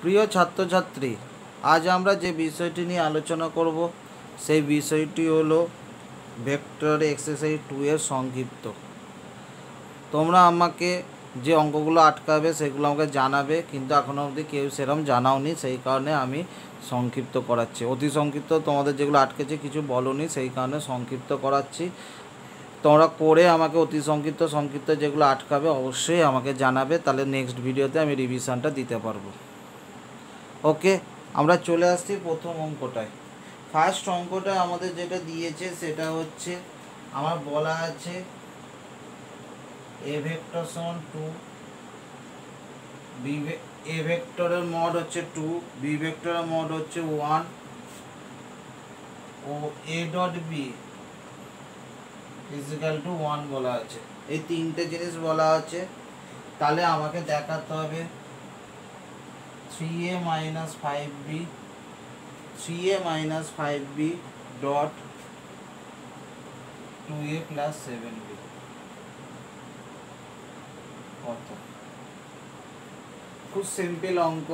প্রিয় ছাত্রছাত্রী, আজ আমরা যে বিষয়টি নিয়ে আলোচনা করব সেই বিষয়টি হলো ভেক্টর এক্সারসাইজ 2 এর সংক্ষিপ্ত। তোমরা আমাকে যে অঙ্কগুলো আটকাবে সেগুলো আমাকে জানাবে, কিন্তু এখনও অবধি কেউ সেরকম জানাওনি, সেই কারণে আমি সংক্ষিপ্ত করাচ্ছি। অতি সংক্ষিপ্ত তোমাদের যেগুলো আটকেছে কিছু বলোনি, সেই কারণে সংক্ষিপ্ত করাচ্ছি। তোমরা করে আমাকে অতি সংক্ষিপ্ত যেগুলো আটকাবে অবশ্যই আমাকে জানাবে, তাহলে নেক্সট ভিডিওতে আমি রিভিশনটা দিতে পারবো। ওকে, আমরা চলে আসছি প্রথম অঙ্কটায়। ফার্স্ট অঙ্কটায় আমাদের যেটা দিয়েছে সেটা হচ্ছে আমার বলা আছে এ ভেক্টর সমান 2, এ ভেক্টরের মড হচ্ছে 2, বি ভেক্টরের মড হচ্ছে 1 ও A dot B is equal to 1 বলা আছে। এই তিনটে জিনিস বলা আছে। তাহলে আমাকে দেখাতে হবে 3a minus 5b dot 2a plus 7b কত? খুব সিম্পল অঙ্ক।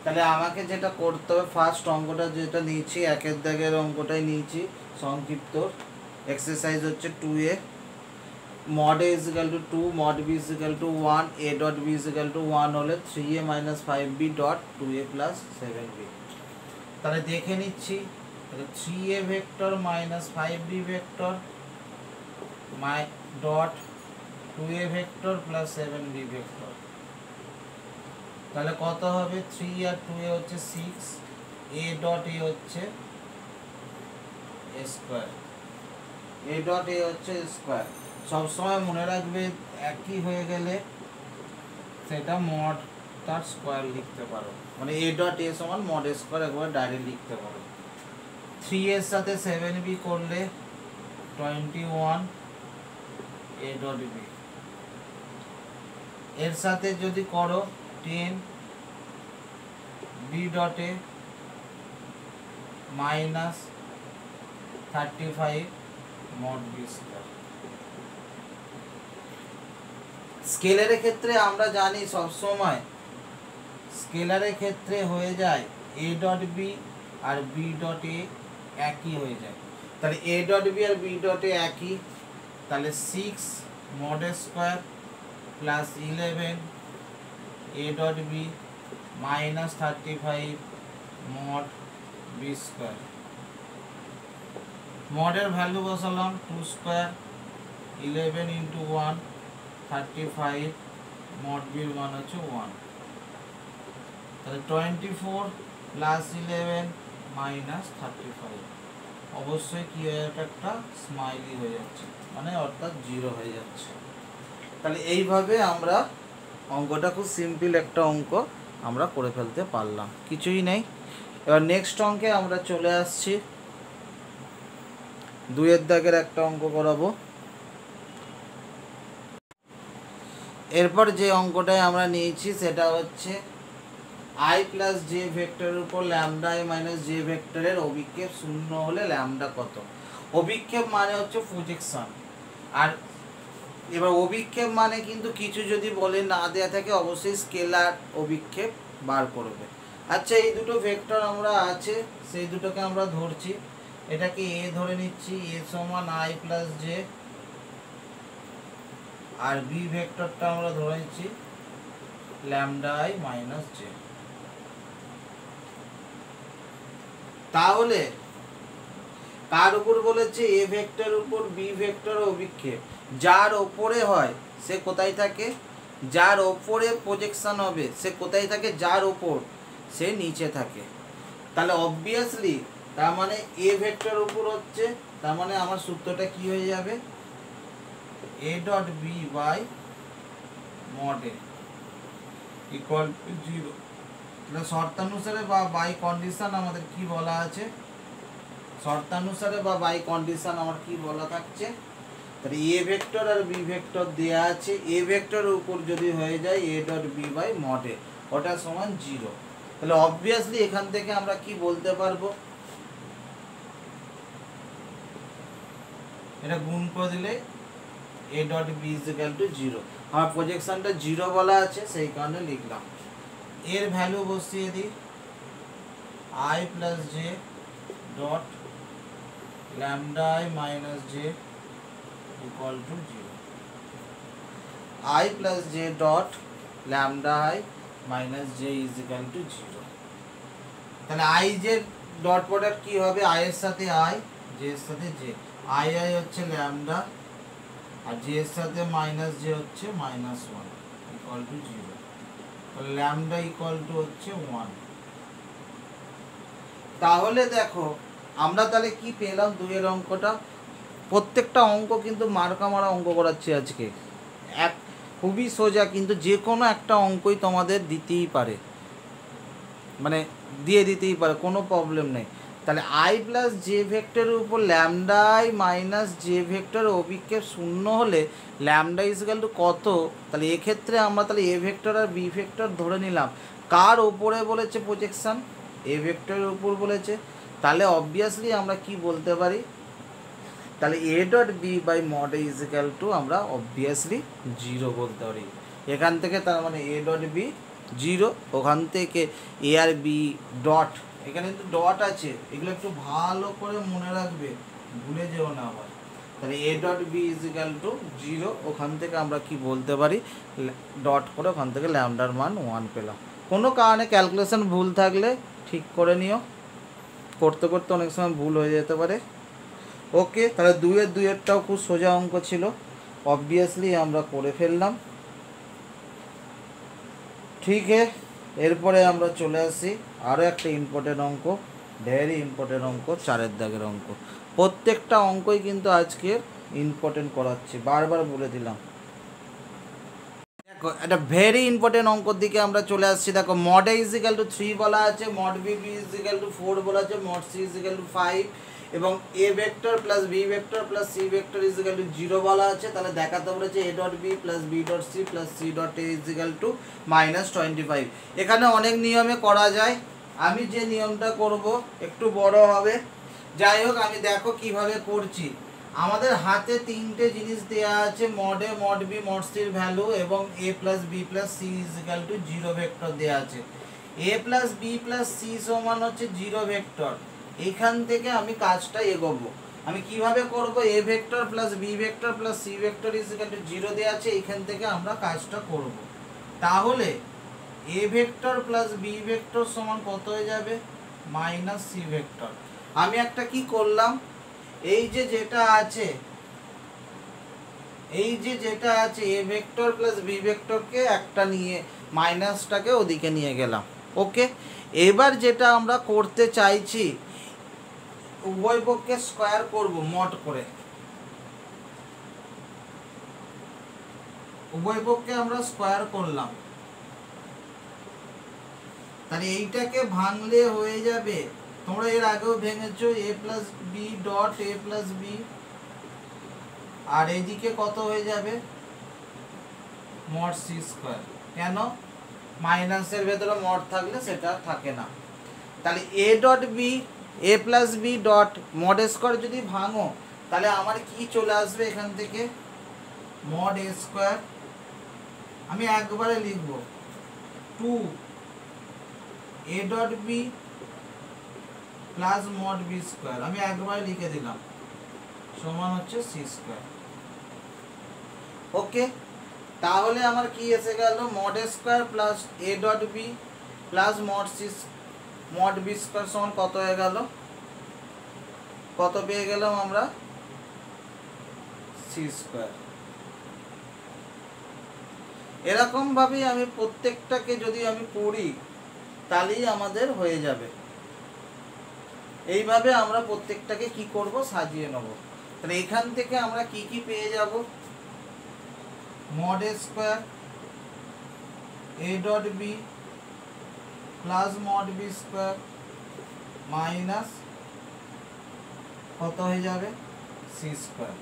তাহলে আমাকে যেটা করতে হবে, ফার্স্ট অঙ্কটা যেটা নিয়েছি, একের দাগের অঙ্কটাই নিয়েছি সংক্ষিপ্ত। এক্সারসাইজ হচ্ছে 2a, mod a is equal to 2, mod b is equal to 1, a dot b is equal to 1 হলে 3a minus 5b dot 2a plus 7b। তাহলে দেখে নিচ্ছি, তাহলে 3a vector minus 5b vector dot 2a vector plus 7b vector. তাহলে কত হবে? 3 আর 2a হচ্ছে 6, a dot a হচ্ছে a square, a dot a হচ্ছে স্কয়ার। সবসময় মনে রাখবে একই হয়ে গেলে সেটা মড তার স্কয়ার লিখতে পারো, মানে a ডট a সমান মড a স্কয়ার একবার ডাইরেক্ট লিখতে পারো। 3 এর সাথে 7b করলে 21 a ডট b, এর সাথে যদি করো 10 b dot a minus 35 mod b square. স্কেলারের ক্ষেত্রে আমরা জানি সবসময় স্কেলারের ক্ষেত্রে হয়ে যায় a ডট b আর b ডট a একই হয়ে যায়। তাহলে a ডট b আর b ডট a একই, তাহলে 6 mod a square plus 11 a dot b minus 35 mod b square. মডের ভ্যালু বসালাম 2 স্কয়ার 11 ইন্টু 1 35, মড বির মান হচ্ছে 1। তাহলে 24 প্লাস 11 মাইনাস 35, অবশ্যই কি হয়ে যাচ্ছে? একটা স্মাইলি হয়ে যাচ্ছে, মানে অর্থাৎ 0 হয়ে যাচ্ছে। তাহলে এইভাবে আমরা অঙ্কটা, খুব সিম্পল একটা অঙ্ক আমরা করে ফেলতে পারলাম, কিছুই নেই। এবার নেক্সট অঙ্কে আমরা চলে আসছি। 2 এর দাগের একটা অঙ্ক করাবো। এরপর যে অঙ্কটায় আমরা নিয়েছি সেটা হচ্ছে i প্লাস জে ভেক্টরের উপর ল্যামডা i মাইনাস জে ভেক্টরের অভিক্ষেপ শূন্য হলে ল্যামডা কত? অভিক্ষেপ মানে হচ্ছে প্রজেকশন। আর এবার অভিক্ষেপ মানে কিন্তু কিছু যদি বলে না দেয়া থাকে অবশ্যই স্কেলার অভিক্ষেপ বার করবে। আচ্ছা, এই দুটো ভেক্টর আমরা আছে, সেই দুটোকে আমরা ধরছি। এটাকে a ধরে নিচ্ছি, a সমান i প্লাস জে, আর বি ভেক্টরটা আমরা ধরে নিচ্ছি ল্যামডা i মাইনাস জে। তাহলে কার উপর বলেছে? এ ভেক্টর উপর বি ভেক্টর অভিক্ষেপ যার ওপরে হয় সে কোথায় থাকে? যার ওপরে প্রজেকশন হবে সে কোথায় থাকে? যার ওপর, সে নিচে থাকে। তাহলে অবভিয়াসলি তার মানে এ ভেক্টর উপর হচ্ছে, তার মানে আমার সূত্রটা কি হয়ে যাবে? a dot b by mod a equal to 0। তাহলে শর্তানুসারে বা বাই কন্ডিশন আমাদের কি বলা আছে? শর্তানুসারে বা বাই কন্ডিশন আমার কি বলা থাকছে? তাহলে এ ভেক্টর আর বি ভেক্টর দেয়া আছে, এ ভেক্টরের উপর যদি হয়ে যায় a dot b by mod a, ওটা সমান 0। তাহলে অবভিয়াসলি এখান থেকে আমরা কি বলতে পারবো? এটা গুণ করে দিলে a dot b is equal to 0। আমার প্রজেকশনটা 0 বলা আছে, সেই কারণে লিখলাম। এর ভ্যালু বসিয়ে দিই I plus J dot lambda I minus J equal to 0, I plus J dot lambda I minus J is equal to 0। তাহলে I জে ডট প্রোডাক্ট কি হবে, I এর সাথে I, জে এর সাথে জে, I হচ্ছে ল্যামডা আর J এর সাথে মাইনাস জে হচ্ছে মাইনাস 1 ইকুয়াল টু 0। তাহলে ল্যামডা ইকুয়াল টু হচ্ছে 1। তাহলে দেখো আমরা তাহলে কি পেলাম, দুইয়ের অঙ্কটা। প্রত্যেকটা অঙ্ক কিন্তু মার্কা মারা অঙ্ক করাচ্ছি আজকে, এক খুবই সোজা, কিন্তু যে কোনো একটা অঙ্কই তোমাদের দিতেই পারে, মানে দিয়ে দিতেই পারে, কোনো প্রবলেম নেই। তাহলে I প্লাস জে ভেক্টরের উপর lambda I minus J vector অভিক্ষেপ শূন্য হলে ল্যামডা ইজকাল টু কত, তাহলে এক্ষেত্রে আমরা তাহলে এ ভেক্টর আর বি ভেক্টর ধরে নিলাম। কার ওপরে বলেছে প্রজেকশান, এ ভেক্টরের উপর বলেছে, তাহলে অবভিয়াসলি আমরা কি বলতে পারি, তাহলে A dot B by mod A equal to আমরা অবভিয়াসলি 0 বলতে পারি এখান থেকে। তার মানে এ ডট বি 0, ওখান থেকে এ আর বি ডট, এখানে কিন্তু ডট আছে, এগুলো একটু ভালো করে মনে রাখবে, ভুলে যেও না আবার। তাহলে A dot B equal to 0, ওখান থেকে আমরা কি বলতে পারি, ডট করে ওখান থেকে ল্যামডার মান 1 পেলাম। কোনো কারণে ক্যালকুলেশন ভুল থাকলে ঠিক করে নিও, করতে করতে অনেক সময় ভুল হয়ে যেতে পারে। ওকে, তাহলে দুইয়েরটাও খুব সোজা অঙ্ক ছিল, অবভিয়াসলি আমরা করে ফেললাম। ঠিক এরপরে আমরা চলে আসি আরও একটা ইম্পর্টেন্ট অঙ্ক, ভেরি ইম্পর্টেন্ট অঙ্ক, 4 দাগের অঙ্ক। প্রত্যেকটা অঙ্কই কিন্তু আজকের ইম্পর্টেন্ট করাচ্ছি, বারবার বলে দিলাম। দেখো একটা ভেরি ইম্পর্টেন্ট অঙ্কর দিকে আমরা চলে আসছি। দেখো মড এ ইজিক্যাল টু 3 বলা আছে, মড বি ইজিক্যাল টু 4 বলা আছে, মড সি ইজিক্যাল টু 5 এবং A vector plus B vector plus C vector is equal to 0 বলা আছে। তাহলে দেখাতে বলেছে A dot B plus B dot C plus C dot A equal to -25। এখানে অনেক নিয়মে করা যায়, আমি যে নিয়মটা করব একটু বড় হবে, যাই হোক আমি দেখো কিভাবে করছি। আমাদের হাতে তিনটে জিনিস দেওয়া আছে, mod A, mod B, mod সির ভ্যালু এবং A plus B plus C is equal to 0 vector দেওয়া আছে। A plus B plus C সমান হচ্ছে 0 ভেক্টর। এখান থেকে আমি কাজটা এগোবো, আমি কিভাবে করব, A vector plus B vector plus C vector is equal to 0 দেওয়া আছে, এখান থেকে আমরা কাজটা করব। তাহলে A vector plus B vector সমান কত হয়ে যাবে, মাইনাস সি ভেক্টর। আমি একটা কি করলাম, এই যে যেটা আছে এ ভেক্টর প্লাস বি ভেক্টরকে একটা নিয়ে মাইনাসটাকে ওদিকে নিয়ে গেলাম। ওকে, এবার যেটা আমরা করতে চাইছি, উভয় পক্ষে স্কয়ার করব, মড করে উভয় পক্ষে আমরা স্কয়ার করলাম। তাহলে এইটাকে ভাঙলে হয়ে যাবে, তোমরা এর আগেও ভেঙেছো, A plus B dot A plus B, আর এদিকে কত হয়ে যাবে, মড সি স্কয়ার। কেন, মাইনাসের ভেতরে মড থাকলে সেটা থাকে না। তাহলে A dot B, A plus B dot mod square যদি ভাঙো, তাহলে আমার কি চলে আসবে এখান থেকে, মড এ স্কয়ার। আমি একবারে লিখব 2 A dot B plus mod B square, আমি একবারে লিখে দিলাম, সমান হচ্ছে সি স্কয়ার। ওকে, তাহলে আমার কি এসে গেল, mod square plus A dot B plus mod B square সমান কত হয়ে গেল, কত পেয়ে গেলাম আমরা, সি স্কয়ার। এরকম ভাবেই আমি প্রত্যেকটাকে যদি আমি পড়ি তাহলেই আমাদের হয়ে যাবে। এইভাবে আমরা প্রত্যেকটাকে কি করব, সাজিয়ে নেব। তাহলে এখান থেকে আমরা কি কি পেয়ে যাব, mod square A dot B plus mod B square minus কত হয়ে যাবে, সি স্কয়ার।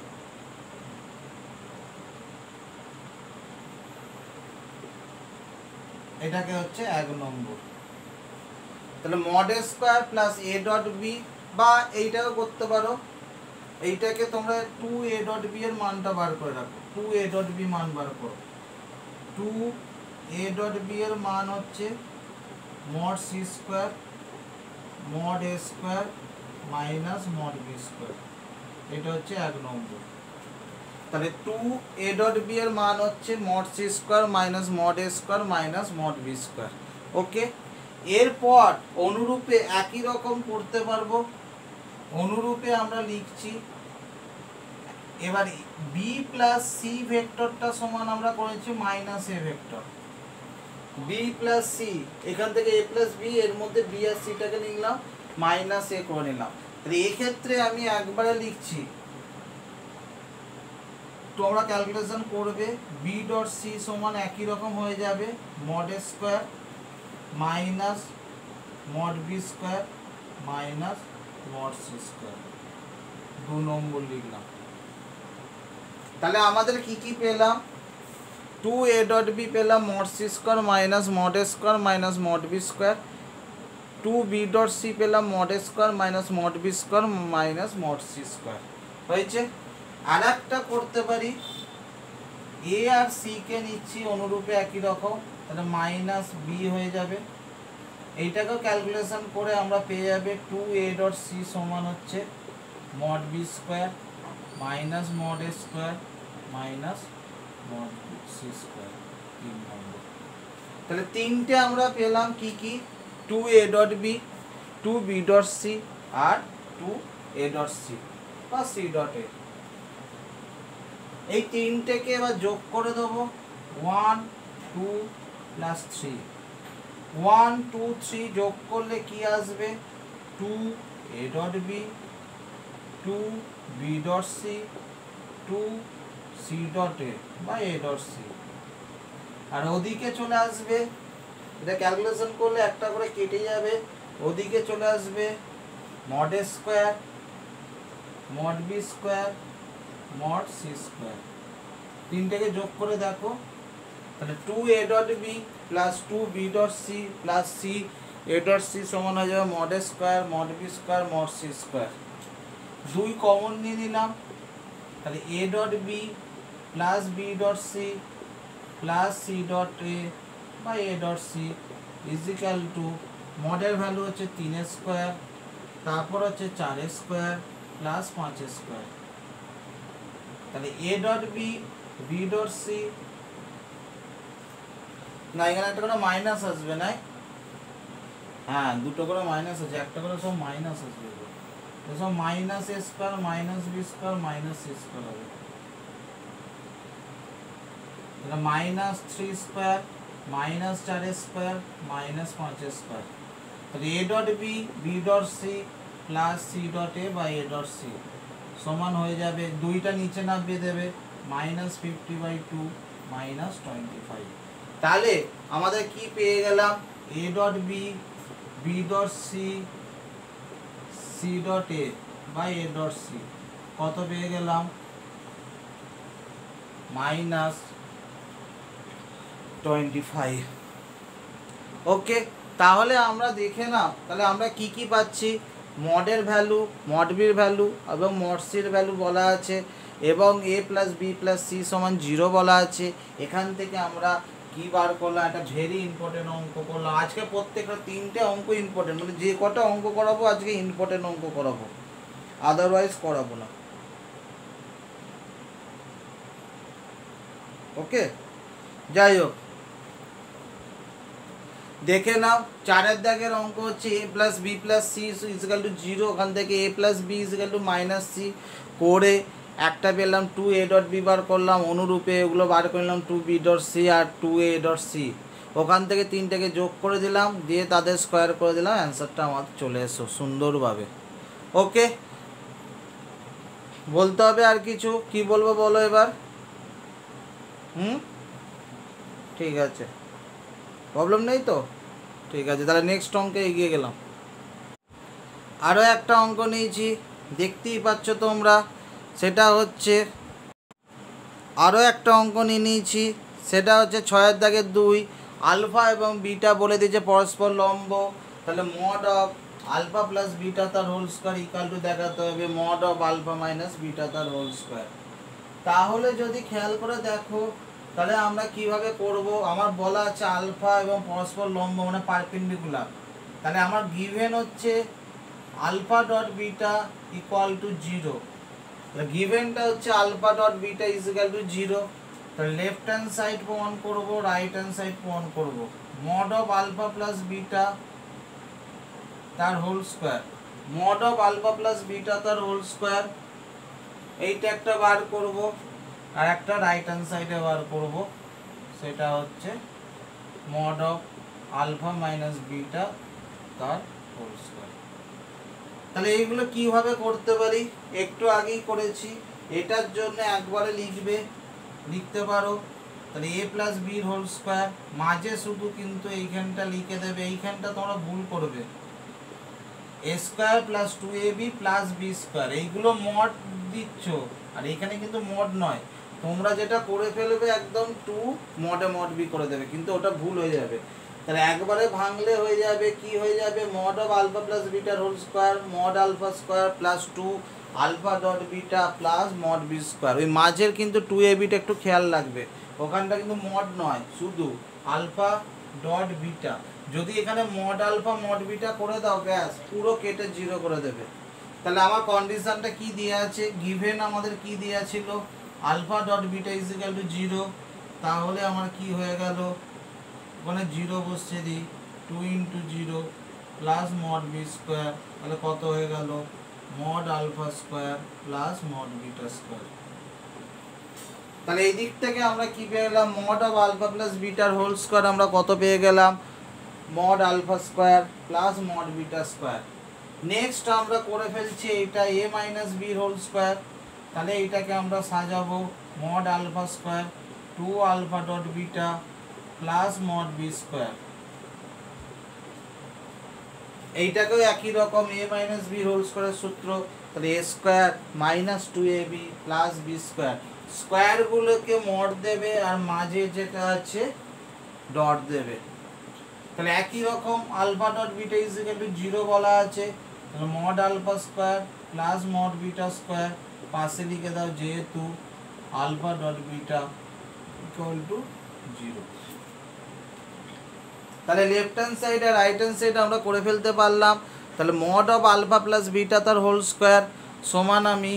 এটাকে হচ্ছে 1 নম্বর। তাহলে mod square plus A dot B, বা এইটাও করতে পারো, এইটাকে তোমরা 2 এ ডট বি এর মানটা বার করে রাখো, 2 এ ডট বি মান বার করো। 2 এ ডট বি এর মান হচ্ছে mod C square mod A square minus mod B square, এটা হচ্ছে 1 নম্বর। তাহলে 2a ডট বি এর মান হচ্ছে mod C square minus mod A square minus mod B square. Okay, এরপর অনুরূপে একই রকম করতে পারবো। অনুরূপে আমরা লিখছি এবার বি প্লাস সি ভেক্টরটা সমান আমরা করেছি minus A vector. B plus C, এখান থেকে এ প্লাস বি, এর মধ্যে বি আর সিটাকে নিলাম মাইনাস এ করে নিলাম। তাহলে এক্ষেত্রে আমি একবারে লিখছি, তোমরা ক্যালকুলেশন করবে, বি ডট সি সমান একই রকম হয়ে যাবে mod A square minus mod B square minus mod C square. 2 number লিখলাম। তাহলে আমাদের কি কি পেলাম? 2a ডট বি পেলাম mod C square minus mod A square minus mod B square. 2b dot C পেলাম mod A square minus mod B square minus mod C square. হয়েছে। আর একটা করতে পারি, এ আর সি কে নিচ্ছি অনুরূপে একই রকম, তাহলে মাইনাস বি হয়ে যাবে। এইটাকেও ক্যালকুলেশন করে আমরা পেয়ে যাবে 2a ডট সি সমান হচ্ছে mod B square minus mod A square minus mod C square. 3 number. তাহলে তিনটে আমরা পেলাম কি কি? 2a dot B, 2b dot C আর 2a ডট সি বা সি ডট এ। এই তিনটেকে এবার যোগ করে দেবো। 1 2 প্লাস 3, 1 2 3 যোগ করলে কি আসবে? 2a dot B, 2b dot C, 2c dot A বা a ডট সি। আর ওদিকে চলে আসবে, এটা ক্যালকুলেশন করলে একটা করে কেটে যাবে, ওদিকে চলে আসবে mod A square mod B square mod C square. তিনটাকে যোগ করে দেখো, তাহলে 2a dot B plus 2b dot C plus C A dot C সমান হয়ে যাবে mod A square mod B square mod C square. 2 common নিয়ে নিলাম, তাহলে a dot B plus B dot C plus C dot A বা A dot C is equal to মডের value হচ্ছে 3 square, তারপর হচ্ছে 4 স্কোয়ার প্লাস 5 স্কোয়ার। তাহলে A dot B B dot C, না এখানে একটা করে মাইনাস আসবে না? হ্যাঁ, দুটো করে মাইনাস আছে, একটা করে সব মাইনাস আসবে, সব minus A square minus B square minus C square হবে। তাহলে minus 3 square minus 4 square minus 5 square. তাহলে A dot B B dot C plus C dot A বা এ ডট সি সমান হয়ে যাবে, দুইটা নিচে নামিয়ে দেবে, মাইনাস 50/2 মাইনাস 25। তাহলে আমাদের কি পেয়ে গেলাম? A dot B B dot C C dot A বা এ ডট সি কত পেয়ে গেলাম? মাইনাস 25। ওকে, তাহলে আমরা দেখে নাও, তাহলে আমরা কি কি পাচ্ছি? মডের ভ্যালু, মড বির ভ্যালু এবং মড সির ভ্যালু বলা আছে, এবং a plus B plus C সমান 0 বলা আছে। এখান থেকে আমরা কি বার করলাম? একটা ভেরি ইম্পর্টেন্ট অঙ্ক করলাম আজকে। প্রত্যেকটা 3টে অঙ্ক ইম্পর্টেন্ট, মানে যে কটা অঙ্ক করাবো আজকে ইম্পর্টেন্ট অঙ্ক করাবো, আদারওয়াইজ করাবো না। ওকে, যাই হোক, দেখে নাও 4 দাগের অঙ্ক হচ্ছে a plus B plus C is equal to 0, ওখান থেকে a plus B is equal to minus C করে একটা পেলাম 2a ডট বি বার করলাম, অনুরূপে এগুলো বার করলাম 2b ডট সি আর 2a ডট সি। ওখান থেকে তিনটাকে যোগ করে দিলাম, দিয়ে তাদের স্কোয়ার করে দিলাম, অ্যান্সারটা আমার চলে এসো সুন্দরভাবে। ওকে, বলতে হবে আর কিছু? কি বলবো বলো এবার? ঠিক আছে, প্রবলেম নেই তো? ঠিক আছে, তাহলে নেক্সট অঙ্কে এগিয়ে গেলাম। আরও একটা অঙ্ক নিয়েছি, দেখতেই পাচ্ছ তোমরা, সেটা হচ্ছে আরও একটা অঙ্ক নিয়েছি, সেটা হচ্ছে 6 দাগের 2। আলফা এবং বিটা বলে দিয়েছে পরস্পর লম্ব, তাহলে mod of alpha plus beta তার হোল স্কোয়ার ইকাল টু দেখাতে হবে mod of alpha minus beta তার হোল স্কোয়ার। তাহলে যদি খেয়াল করে দেখো, তাহলে আমরা কিভাবে করব, আমার বলা আছে আলফা এবং পরস্পর লম্ব মানে পারপেন্ডিকুলার। তাহলে আমার গিভেন হচ্ছে alpha dot beta equal to 0। তাহলে গিভেনটা হচ্ছে alpha dot beta is equal to 0। তাহলে লেফট হ্যান্ড সাইড প্রমাণ করব, রাইট হ্যান্ড সাইড প্রমাণ করব। Mod of alpha plus beta তার whole square, mod of alpha plus beta তার হোল স্কোয়ার, এইটা একটা বার করব। আর একটা রাইট হ্যান্ড সাইডে বার করব, সেটা হচ্ছে mod of alpha minus beta তার হোল স্কোয়ার। তাহলে এইগুলো কিভাবে করতে পারি, একটু আগেই করেছি। এটার জন্য একবারে লিখতে পারো। তাহলে এ প্লাস বির হোল স্কোয়ার, মাঝে শুধু কিন্তু এইখানটা লিখে দেবে, এইখানটা তোমরা ভুল করবে। A square plus 2ab plus B square, এইগুলো মড দিচ্ছ, আর এইখানে কিন্তু মড নয়। তোমরা যেটা করে ফেলবে একদম 2 মডে মড বি করে দেবে, কিন্তু ওটা ভুল হয়ে যাবে। তাহলে একবারে ভাঙলে হয়ে যাবে, কি হয়ে যাবে, মড অফ আলফা প্লাস বিটার whole square mod alpha square plus 2 alpha dot beta plus mod B square. ওই মাঝের কিন্তু 2abটা একটু খেয়াল রাখবে, ওখানটা কিন্তু মড নয়, শুধু আলফা ডট বিটা। যদি এখানে মড আলফা মড বিটা করে দাও, ব্যাস পুরো কেটে 0 করে দেবে। তাহলে আমার কন্ডিশনটা কি দেওয়া আছে, গিভেন আমাদের কি দেওয়া ছিল, alpha dot beta is equal to 0। তাহলে আমার কি হয়ে গেল, ওখানে 0 বসছে দিই, 2 into 0 plus mod B square, তাহলে কত হয়ে গেল, mod alpha square plus mod beta square. তাহলে এই দিক থেকে আমরা কি পেয়ে গেলাম, মড অফ আলফা প্লাস বিটার হোল স্কোয়ার আমরা কত পেয়ে গেলাম, mod alpha square plus mod beta square. Next আমরা করে ফেলছি এটা এ মাইনাস বির হোল স্কোয়ার। তাহলে এইটাকে আমরা সাজাবো mod alpha square 2 alpha dot beta plus mod B square. এইটাকেও একই রকম এ মাইনাস বি হোল স্কোয়ারের সূত্র, তাহলে A square minus 2ab plus B square. স্কোয়ারগুলোকে মড দেবে আর মাঝে যেটা আছে ডট দেবে। তাহলে একই রকম alpha dot beta is equal to 0 বলা আছে, তাহলে mod alpha square plus mod beta square, পাশে লিখে দাও যেহেতু alpha dot beta equal to 0। তাহলে লেফট হ্যান্ড সাইড আর রাইট হ্যান্ড সাইড আমরা করে ফেলতে পারলাম। তাহলে mod of alpha plus beta তার হোল স্কোয়ার সমান আমি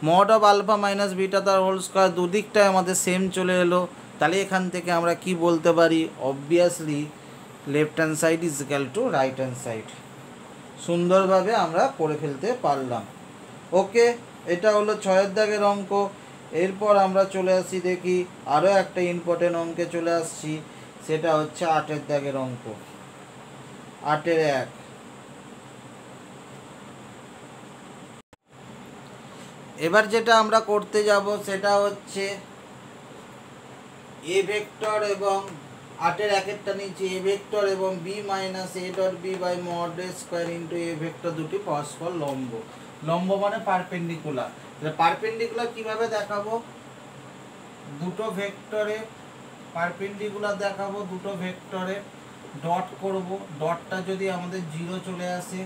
mod of alpha minus beta তার হোল স্কোয়ার, দুদিকটায় আমাদের সেম চলে এলো। তাহলে এখান থেকে আমরা কি বলতে পারি, obviously left hand side is equal two right hand side. সুন্দরভাবে আমরা করে ফেলতে পারলাম। ওকে, এটা হলো 6 দাগের অঙ্ক। এরপর আমরা চলে আসি, দেখি আরও একটা ইম্পর্টেন্ট অঙ্কে চলে আসছি, সেটা হচ্ছে 8 দাগের অঙ্ক। 8-1। এবার যেটা আমরা করতে যাব সেটা হচ্ছে এ ভেক্টর এবং 8-1-টা নিচে এ ভেক্টর এবং B minus A dot B by mod square into A vector দুটি পরস্পর লম্ব। লম্ব মানে পারপেন্ডিকুলার। তাহলে পারপেন্ডিকুলার কিভাবে দেখাবো, দুটো ভেক্টরে পারপেন্ডিকুলার দেখাবো, দুটো ভেক্টরে ডট করব। ডটটা যদি আমাদের 0 চলে আসে,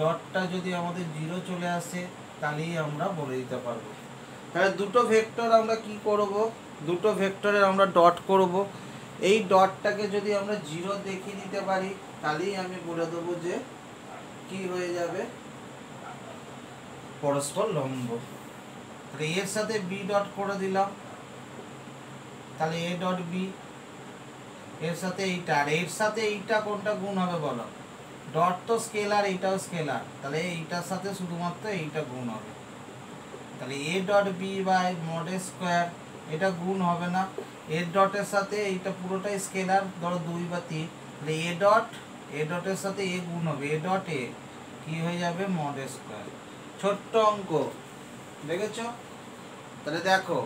ডটটা যদি আমাদের 0 চলে আসে, তাহলেই আমরা বলে দিতে পারবো। তাহলে দুটো ভেক্টর আমরা কি করব, দুটো ভেক্টরের আমরা ডট করব। এই ডটটাকে যদি আমরা 0 দেখিয়ে দিতে পারি, তাহলেই আমি বলে দেবো যে কি হয়ে যাবে, পরস্পর লম্ব। তাহলে এর সাথে বি ডট করে দিলাম, তাহলে এ ডট বি, এর সাথে এইটা, আর এর সাথে এইটা কোনটা গুণ হবে বলো, ডট তো স্কেলার, এইটাও স্কেলার, তাহলে এইটার সাথে শুধুমাত্র এইটা গুণ হবে। তাহলে A dot B by mod square, এটা গুণ হবে না, এর ডটের সাথে এইটা পুরোটাই স্কেলার, ধরো 2 বা 3, তাহলে এ ডটের সাথে এ গুণ হবে, এ ডট এ কি হয়ে যাবে, মড স্কোয়ার। ছোট্ট অঙ্ক, দেখেছো? তাহলে দেখো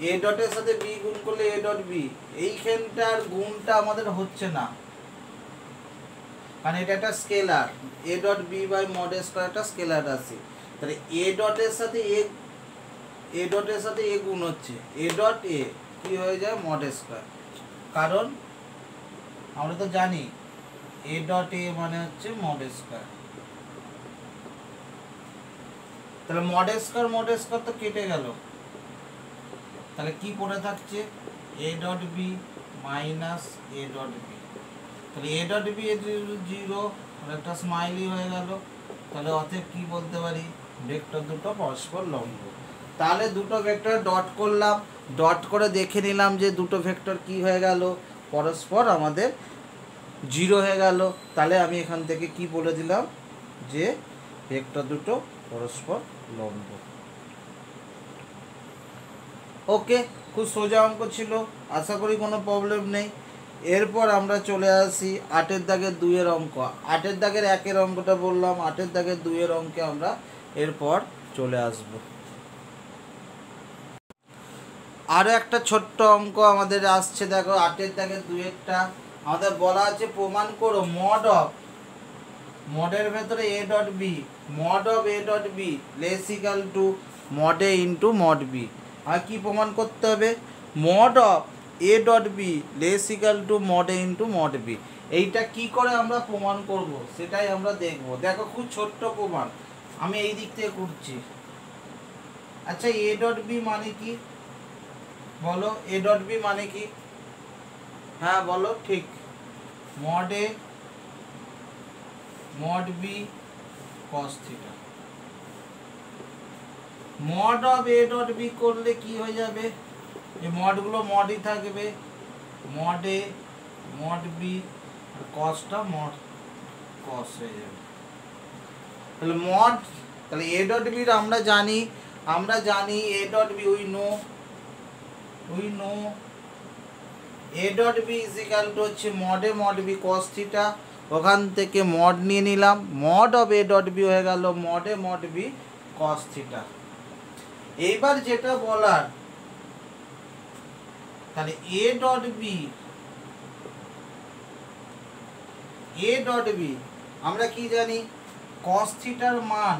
এ ডটের সাথে বি গুণ করলে এ ডট বি, এইখানটার গুণটা আমাদের হচ্ছে না, কারণ এটা একটা scalar, A dot B by mod square একটা স্কেলার আছে। তাহলে এ ডটের সাথে এ গুণ হচ্ছে, এ ডট এ কি হয়ে যায়, মড স্কোয়ার। কারণ আমরা তো জানি এ ডট এ মানে হচ্ছে মড স্কোয়ার। তাহলে মড স্কোয়ার তো কেটে গেল, তাহলে কি পড়ে থাকছে A dot B minus A dot B, তাহলে এ ডট বি জিরো, একটা স্মাইলি হয়ে গেল। তাহলে অতএব কি বলতে পারি ভেক্টর দুটো পরস্পর লম্ব। তাহলে দুটো ভেক্টর ডট করলাম, ডট করে দেখে নিলাম যে দুটো ভেক্টর কি হয়ে গেল পরস্পর আমাদের জিরো হয়ে গেল। তাহলে আমি এখান থেকে কি বলে দিলাম যে ভেক্টর দুটো পরস্পর লম্ব। ওকে, খুব সোজা অঙ্ক ছিল, আশা করি কোনো প্রবলেম নেই। এরপর আমরা চলে আসি 8-এর দাগের 2-এর অঙ্ক। 8-এর দাগের 1-এর অঙ্কটা বললাম, 8-এর দাগের 2-এর অঙ্কে আমরা এরপর চলে আসব। আরও একটা ছোট্ট অঙ্ক আমাদের আসছে, দেখো 8-এর দাগের 2-এরটা আমাদের বলা আছে প্রমাণ করো মড অফ, মডের ভেতরে A dot B, mod of A dot B less equal to mod A into mod B. আর কি প্রমাণ করতে হবে mod of A dot B less equal to mod A into mod B. এইটা কি করে আমরা প্রমাণ করব সেটাই আমরা দেখব। দেখো খুব ছোট্ট প্রমাণ, আমি এই দিক থেকে করছি। আচ্ছা এ ডট বি মানে কি বলো, এ ডট বি মানে কি? হ্যাঁ বলো, ঠিক mod A mod B cos theta. Mod of A dot B করলে কি হয়ে যাবে, এই মডগুলো মডই থাকবে, মড এ মড বি আর কসটা মড কস হয়ে যাবে। তাহলে মড, তাহলে এ ডট বি আমরা জানি A dot B we know A dot B is equal to হচ্ছে mod A mod B cos theta. ওখান থেকে মড নিয়ে নিলাম, mod of A dot B হয়ে গেল mod A mod B cos theta. এইবার যেটা বলার, তাহলে এ ডট বি আমরা কি জানি কস থিটার মান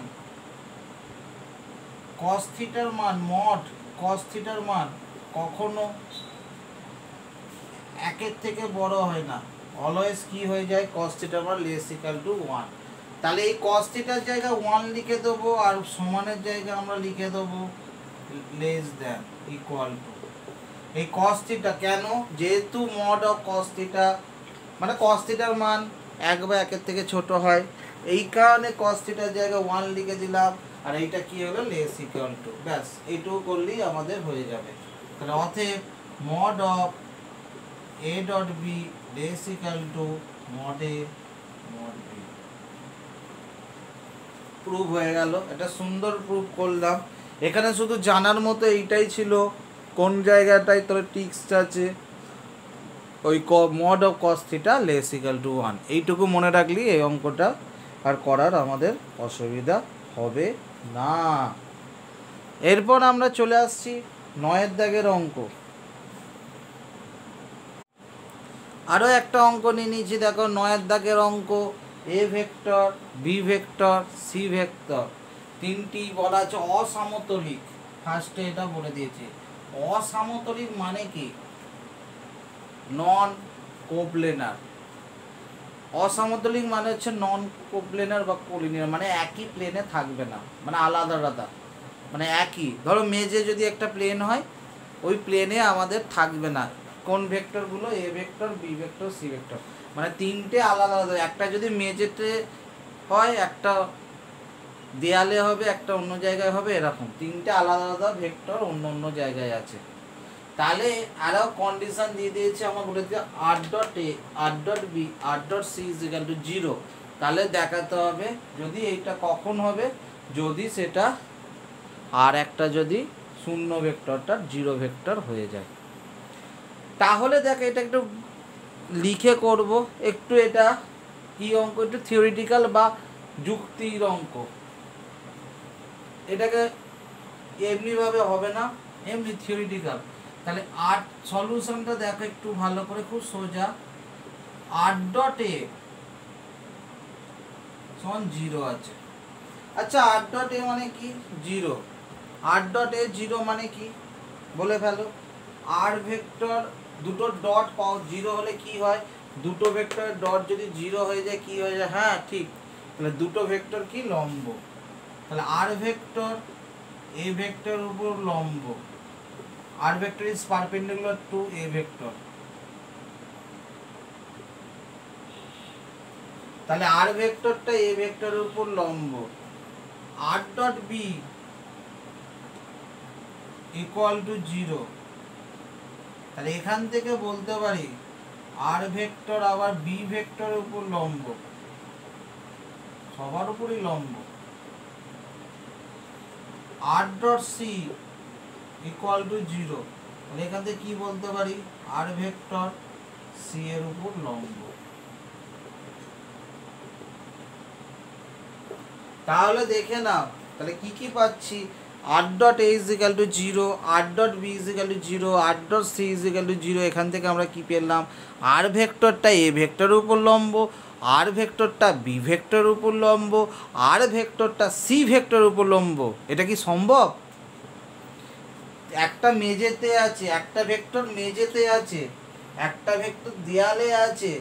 মড কস থিটার মান কখনো একের থেকে বড় হয় না, অলওয়েজ কি হয়ে যায় কস থিটার মান লেস ইকাল টু 1। তাহলে এই কস থিটার জায়গায় 1 লিখে দেবো আর সমানের জায়গায় আমরা লিখে দেবো লেস দ্যান ইকুয়াল টু। এই কস থিটা কেন, যেহেতু মড অফ কস থিটা মানে কস থিটার মান 1 বা 1-এর থেকে ছোট হয়, এই কারণে কস থিটার জায়গায় 1 লিখে দিলাম আর এইটা কি হলো লেস ইকুয়াল টু। ব্যাস এইটুকু করলেই আমাদের হয়ে যাবে। তাহলে অতএব mod of A dot B less equal to mod A mod B. Prove হয়ে গেল, এটা সুন্দর প্রুভ করলাম। এখানে শুধু জানার মতো এইটাই ছিল কোন জায়গাটায় তোর টিক্স আছে, ওই mod of cos theta less equal two 1, এইটুকু মনে রাখলি এই অঙ্কটা আর করার আমাদের অসুবিধা হবে না। এরপর আমরা চলে আসছি 9-এর দাগের অঙ্ক। আরও একটা অঙ্ক নিয়ে নিয়েছি, দেখো 9-এর দাগের অঙ্ক। A vector, B vector, C vector, তিনটি বলা আছে অসমতলিক। ফার্স্টে এটা বলে দিয়েছে অসমতলিক মানে কি, নন কোপ্লেনার। অসমতলিক মানে হচ্ছে নন কোপ্লেনার বা কোলিনিয়ার, মানে একই প্লেনে থাকবে না, মানে আলাদা আলাদা, মানে একই ধরো মেজে যদি একটা প্লেন হয় ওই প্লেনে আমাদের থাকবে না কোন ভেক্টরগুলো, A vector, B vector, C vector, মানে তিনটে আলাদা আলাদা। একটা যদি মেজেতে হয়, একটা দেয়ালে হবে, একটা অন্য জায়গায় হবে, এরকম তিনটে আলাদা আলাদা ভেক্টর অন্য অন্য জায়গায় আছে। তাহলে আরও কন্ডিশন দিয়ে দিয়েছে, আমার বলে দিচ্ছে R dot A R dot B R dot C is equal to 0। তাহলে দেখাতে হবে যদি এইটা কখন হবে, যদি সেটা আর একটা যদি শূন্য ভেক্টরটা 0 ভেক্টর হয়ে যায়। তাহলে দেখ এটা একটু লিখে করব, একটু এটা কি অঙ্ক, একটু থিওরিটিক্যাল বা যুক্তির অঙ্ক। এটাকে এমনিভাবে হবে না, এমনি থিওরিটিক্যাল। তাহলে 8 সলিউশনটা দেখো একটু ভালো করে, খুব সোজা। আর ডট এ সমান 0 আছে। আচ্ছা আর ডট এ মানে কি 0, আর ডট এ 0 মানে কি বলে ফেলো। আর ভেক্টর দুটো ডট 0 হলে কি হয়, দুটো ভেক্টরের ডট যদি 0 হয়ে যায় কি হয়ে যায়, হ্যাঁ ঠিক, তাহলে দুটো ভেক্টর কি লম্ব। তাহলে আর ভেক্টর এ ভেক্টর উপর লম্ব, R vector is perpendicular to A vector. তাহলে আর ভেক্টরটা এ ভেক্টরের উপর লম্ব। R dot B equal to 0। তাহলে এখান থেকে বলতে পারি আর ভেক্টর আবার বি ভেক্টরের উপর লম্ব, সবার উপরই লম্ব। R dot C equal to 0। তাহলে এখান থেকে কি বলতে পারি আর ভেক্টর সি এর উপর লম্ব। তাহলে দেখে নাও তাহলে কি কি পাচ্ছি। R dot A is equal to 0, R dot B is equal to 0, R dot C is equal to 0। এখান থেকে আমরা কি পেলাম, আর ভেক্টরটা এ ভেক্টরের উপর লম্ব, আর ভেক্টরটা বি ভেক্টরের উপর লম্ব, আর ভেক্টরটা সি ভেক্টরের উপর লম্ব। এটা কি সম্ভব? একটা মেঝেতে আছে, একটা ভেক্টর মেঝেতে আছে, একটা ভেক্টর দেয়ালে আছে।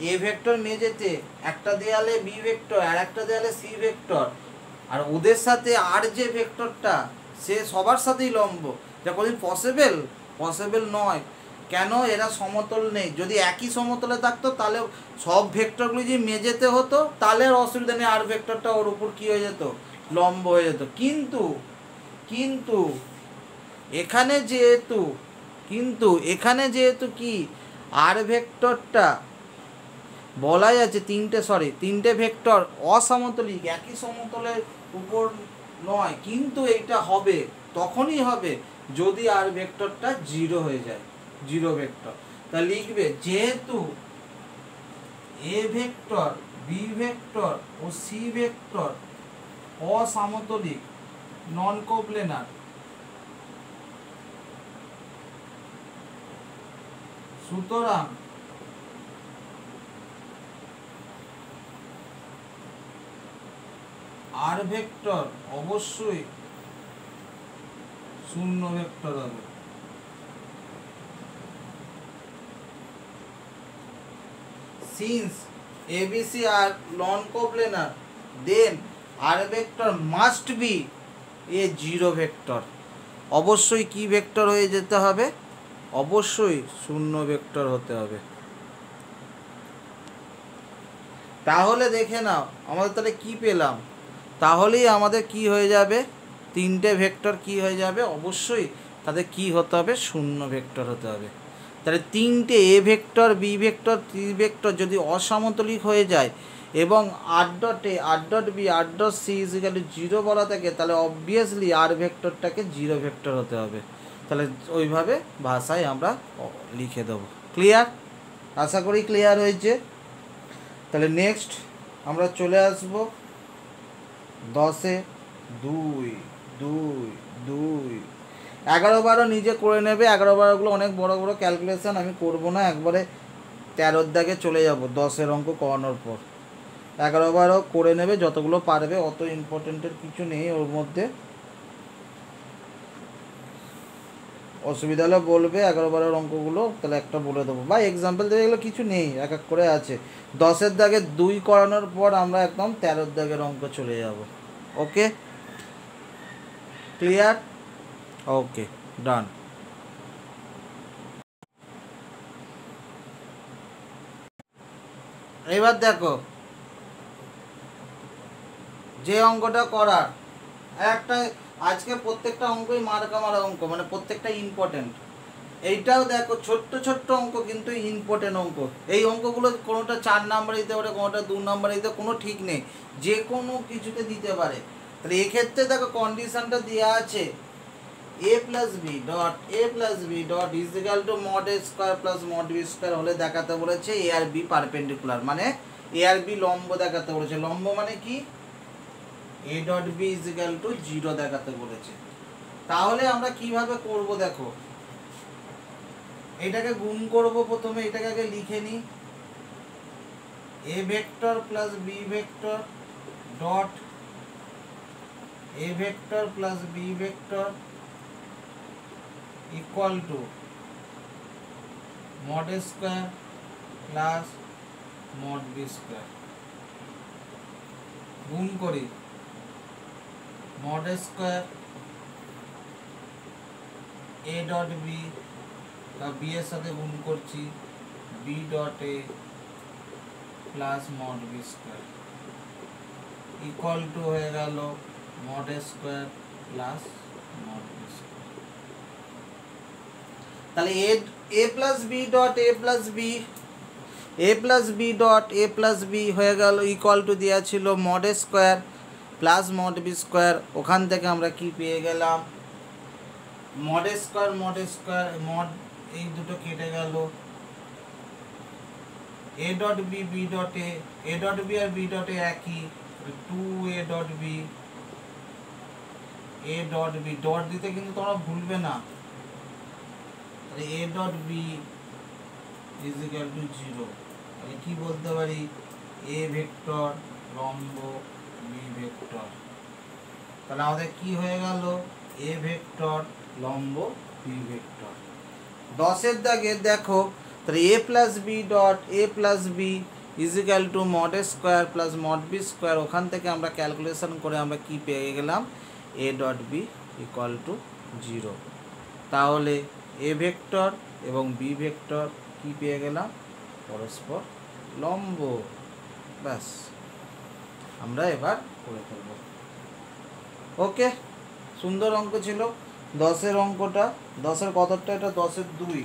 এ ভেক্টর মেঝেতে, একটা দেয়ালে বি ভেক্টর, আর একটা দেয়ালে সি ভেক্টর, আর ওদের সাথে আর যে ভেক্টরটা সে সবার সাথেই লম্ব। এটা কোনদিন পসিবল? পসিবল নয়। কেন? এরা সমতল নেই। যদি একই সমতলে থাকতো তাহলে সব ভেক্টরগুলি যদি মেঝেতে হতো তাহলে আর অসুবিধা নেই, আর ভেক্টরটা ওর উপর কী হয়ে যেত, লম্ব হয়ে যেত। কিন্তু এখানে যেহেতু কি আর ভেক্টরটা বলা যাচ্ছে তিনটে ভেক্টর অসমতলিক, একই সমতলের উপর নয়, কিন্তু এইটা হবে তখনই হবে যদি আর ভেক্টরটা 0 হয়ে যায়, 0 ভেক্টর। তা লিখবে যেহেতু এ ভেক্টর, বি ভেক্টর ও সি ভেক্টর অসমতলিক, নন কোপ্লেনার, সুতরাং আর ভেক্টর অবশ্যই শূন্য ভেক্টর হবে। Since ABC are non-coplanar, then R vector must be a 0 vector. অবশ্যই কি ভেক্টর হয়ে যেতে হবে? অবশ্যই শূন্য ভেক্টর হতে হবে। তাহলে দেখে নাও আমাদের তাহলে কি পেলাম। তাহলেই আমাদের কি হয়ে যাবে, তিনটে ভেক্টর কি হয়ে যাবে, অবশ্যই তাদের কি হতে হবে, শূন্য ভেক্টর হতে হবে। তাহলে তিনটে A vector, B vector, C vector যদি অসমতলিক হয়ে যায় এবং R dot A, R dot B, R dot C is equal to 0 বলা থাকে, তাহলে অবভিয়াসলি আর ভেক্টরটাকে 0 ভেক্টর হতে হবে। তাহলে ওইভাবে ভাষায় আমরা লিখে দেবো। ক্লিয়ার? আশা করি ক্লিয়ার হয়েছে। তাহলে নেক্সট আমরা চলে আসব 10-এ 2, 2, 2, 11-12 নিজে করে নেবে। 11-12গুলো অনেক বড় বড় ক্যালকুলেশন, আমি করব না, একবারে 13-র দাগে চলে যাব 10-এর অঙ্ক করানোর পর। 11-12 করে নেবে যতগুলো পারবে, অত ইম্পর্টেন্টের কিছু নেই ওর মধ্যে। অসুবিধা হলে বলবে 11-12 অঙ্কগুলো, তাহলে একটা বলে দেবো, বা এক্সাম্পল দেবে, এগুলো কিছু নেই, এক এক করে আছে। 10-এর দাগে 2 করানোর পর আমরা একদম 13-র দাগের অঙ্ক চলে যাব। ওকে, ক্লিয়ার? ওকে, ডান। এবার দেখো যে অঙ্কটা করার একটা, আজকে প্রত্যেকটা অঙ্কই মার্কা মারা অঙ্ক, মানে প্রত্যেকটা ইম্পর্টেন্ট। এইটাও দেখো ছোট্ট ছোট্ট অঙ্ক কিন্তু ইম্পর্টেন্ট অঙ্ক। এই অঙ্কগুলো কোনোটা 4 নাম্বার দিতে পারে, কোনোটা 2 নাম্বার দিতে, কোনো ঠিক নেই, যে কোনো কিছুতে দিতে পারে। তাহলে এক্ষেত্রে দেখো কন্ডিশনটা দেওয়া আছে a plus B dot is equal to mod A square plus mod B square হলে দেখাতে বলেছে এ আর বি পারপেন্ডিকুলার, মানে এ আর বি লম্ব দেখাতে বলেছে। লম্ব মানে কি, A dot B is equal to 0 দেখাতে বলেছে। তাহলে আমরা কিভাবে করব দেখো, এটাকে গুণ করব, প্রথমে এটাকে আগে লিখে নিই, A vector plus B vector dot A vector plus B vector equal to mod A square plus mod B square. গুণ করি, mod A square A dot B, B এর সাথে গুণ করছি B dot A plus mod B square equal to হয়ে গেল mod A square plus mod B square. তাহলে A plus B dot A plus B, A plus B dot A plus B হয়ে গেল equal to দেওয়া ছিল mod A square plus mod B square. ওখান থেকে আমরা কি পেয়ে গেলাম, মড এ স্কোয়ার মড, এই দুটো কেটে গেল, A dot B B dot A dot B আর বি ডট এ একই, two A dot B, A dot B dot দিতে কিন্তু তোমরা ভুলবে না, তাহলে A dot B is equal to 0। তাহলে কি বলতে পারি, এ ভেক্টর লম্ব বি ভেক্টর। তাহলে আমাদের কি হয়ে গেল, এ ভেক্টর লম্ব বি ভেক্টর। 10 দাগে দেখো, তাহলে A plus B dot A plus B is equal to mod A square plus mod B square. ওখান থেকে আমরা ক্যালকুলেশন করে আমরা কি পেয়ে গেলাম, A dot B equal to 0। তাহলে এ ভেক্টর এবং বি ভেক্টর কি পেয়ে গেলাম, পরস্পর লম্ব। ব্যাস, আমরা এবার করে ফেলব। ওকে, সুন্দর অঙ্ক ছিল 10-এর অঙ্কটা। 10-এর কতটা এটা, 10-এর 2,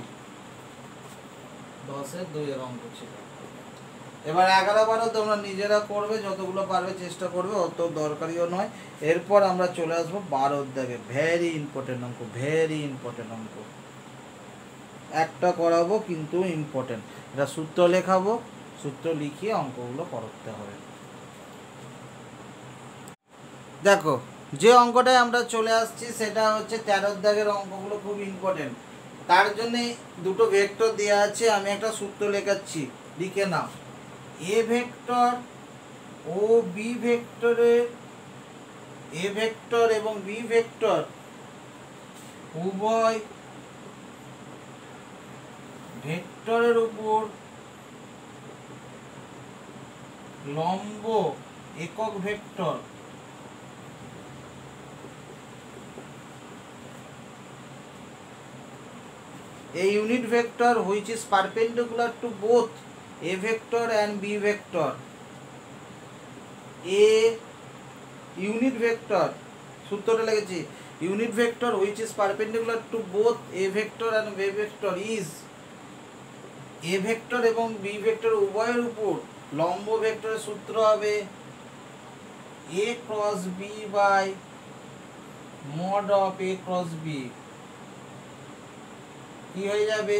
10-এর 2-এর অঙ্ক ছিল। এবার 11-12 তোমরা নিজেরা করবে, যতগুলো পারবে চেষ্টা করবে, অত দরকারিও নয়। এরপর আমরা চলে আসবো 12-র দাগে, ভেরি ইম্পর্টেন্ট অঙ্ক, ভেরি ইম্পর্টেন্ট অঙ্ক। একটা করাবো কিন্তু ইম্পর্টেন্ট, এটা সূত্র লেখাবো, সূত্র লিখিয়ে অঙ্কগুলো করতে হবে। দেখো, যে অঙ্কটায় আমরা চলে আসছি সেটা হচ্ছে 13-র দাগের অঙ্কগুলো খুব ইম্পর্টেন্ট। তার জন্যে দুটো ভেক্টর দেওয়া আছে, আমি একটা সূত্র লেখাচ্ছি, লিখে নাও। এ ভেক্টর ও বি ভেক্টরের, এ ভেক্টর এবং বি ভেক্টর উভয় ভেক্টরের উপর লম্ব একক vector a unit vector which is perpendicular to both a vector and b vector, a unit vector, সূত্রটা লিখেছি, unit vector which is perpendicular to both a vector and b vector is, a vector এবং b vector উভয়ের উপর লম্ব ভেক্টরের সূত্র হবে a cross b by mod of a cross b। কি হয়ে যাবে,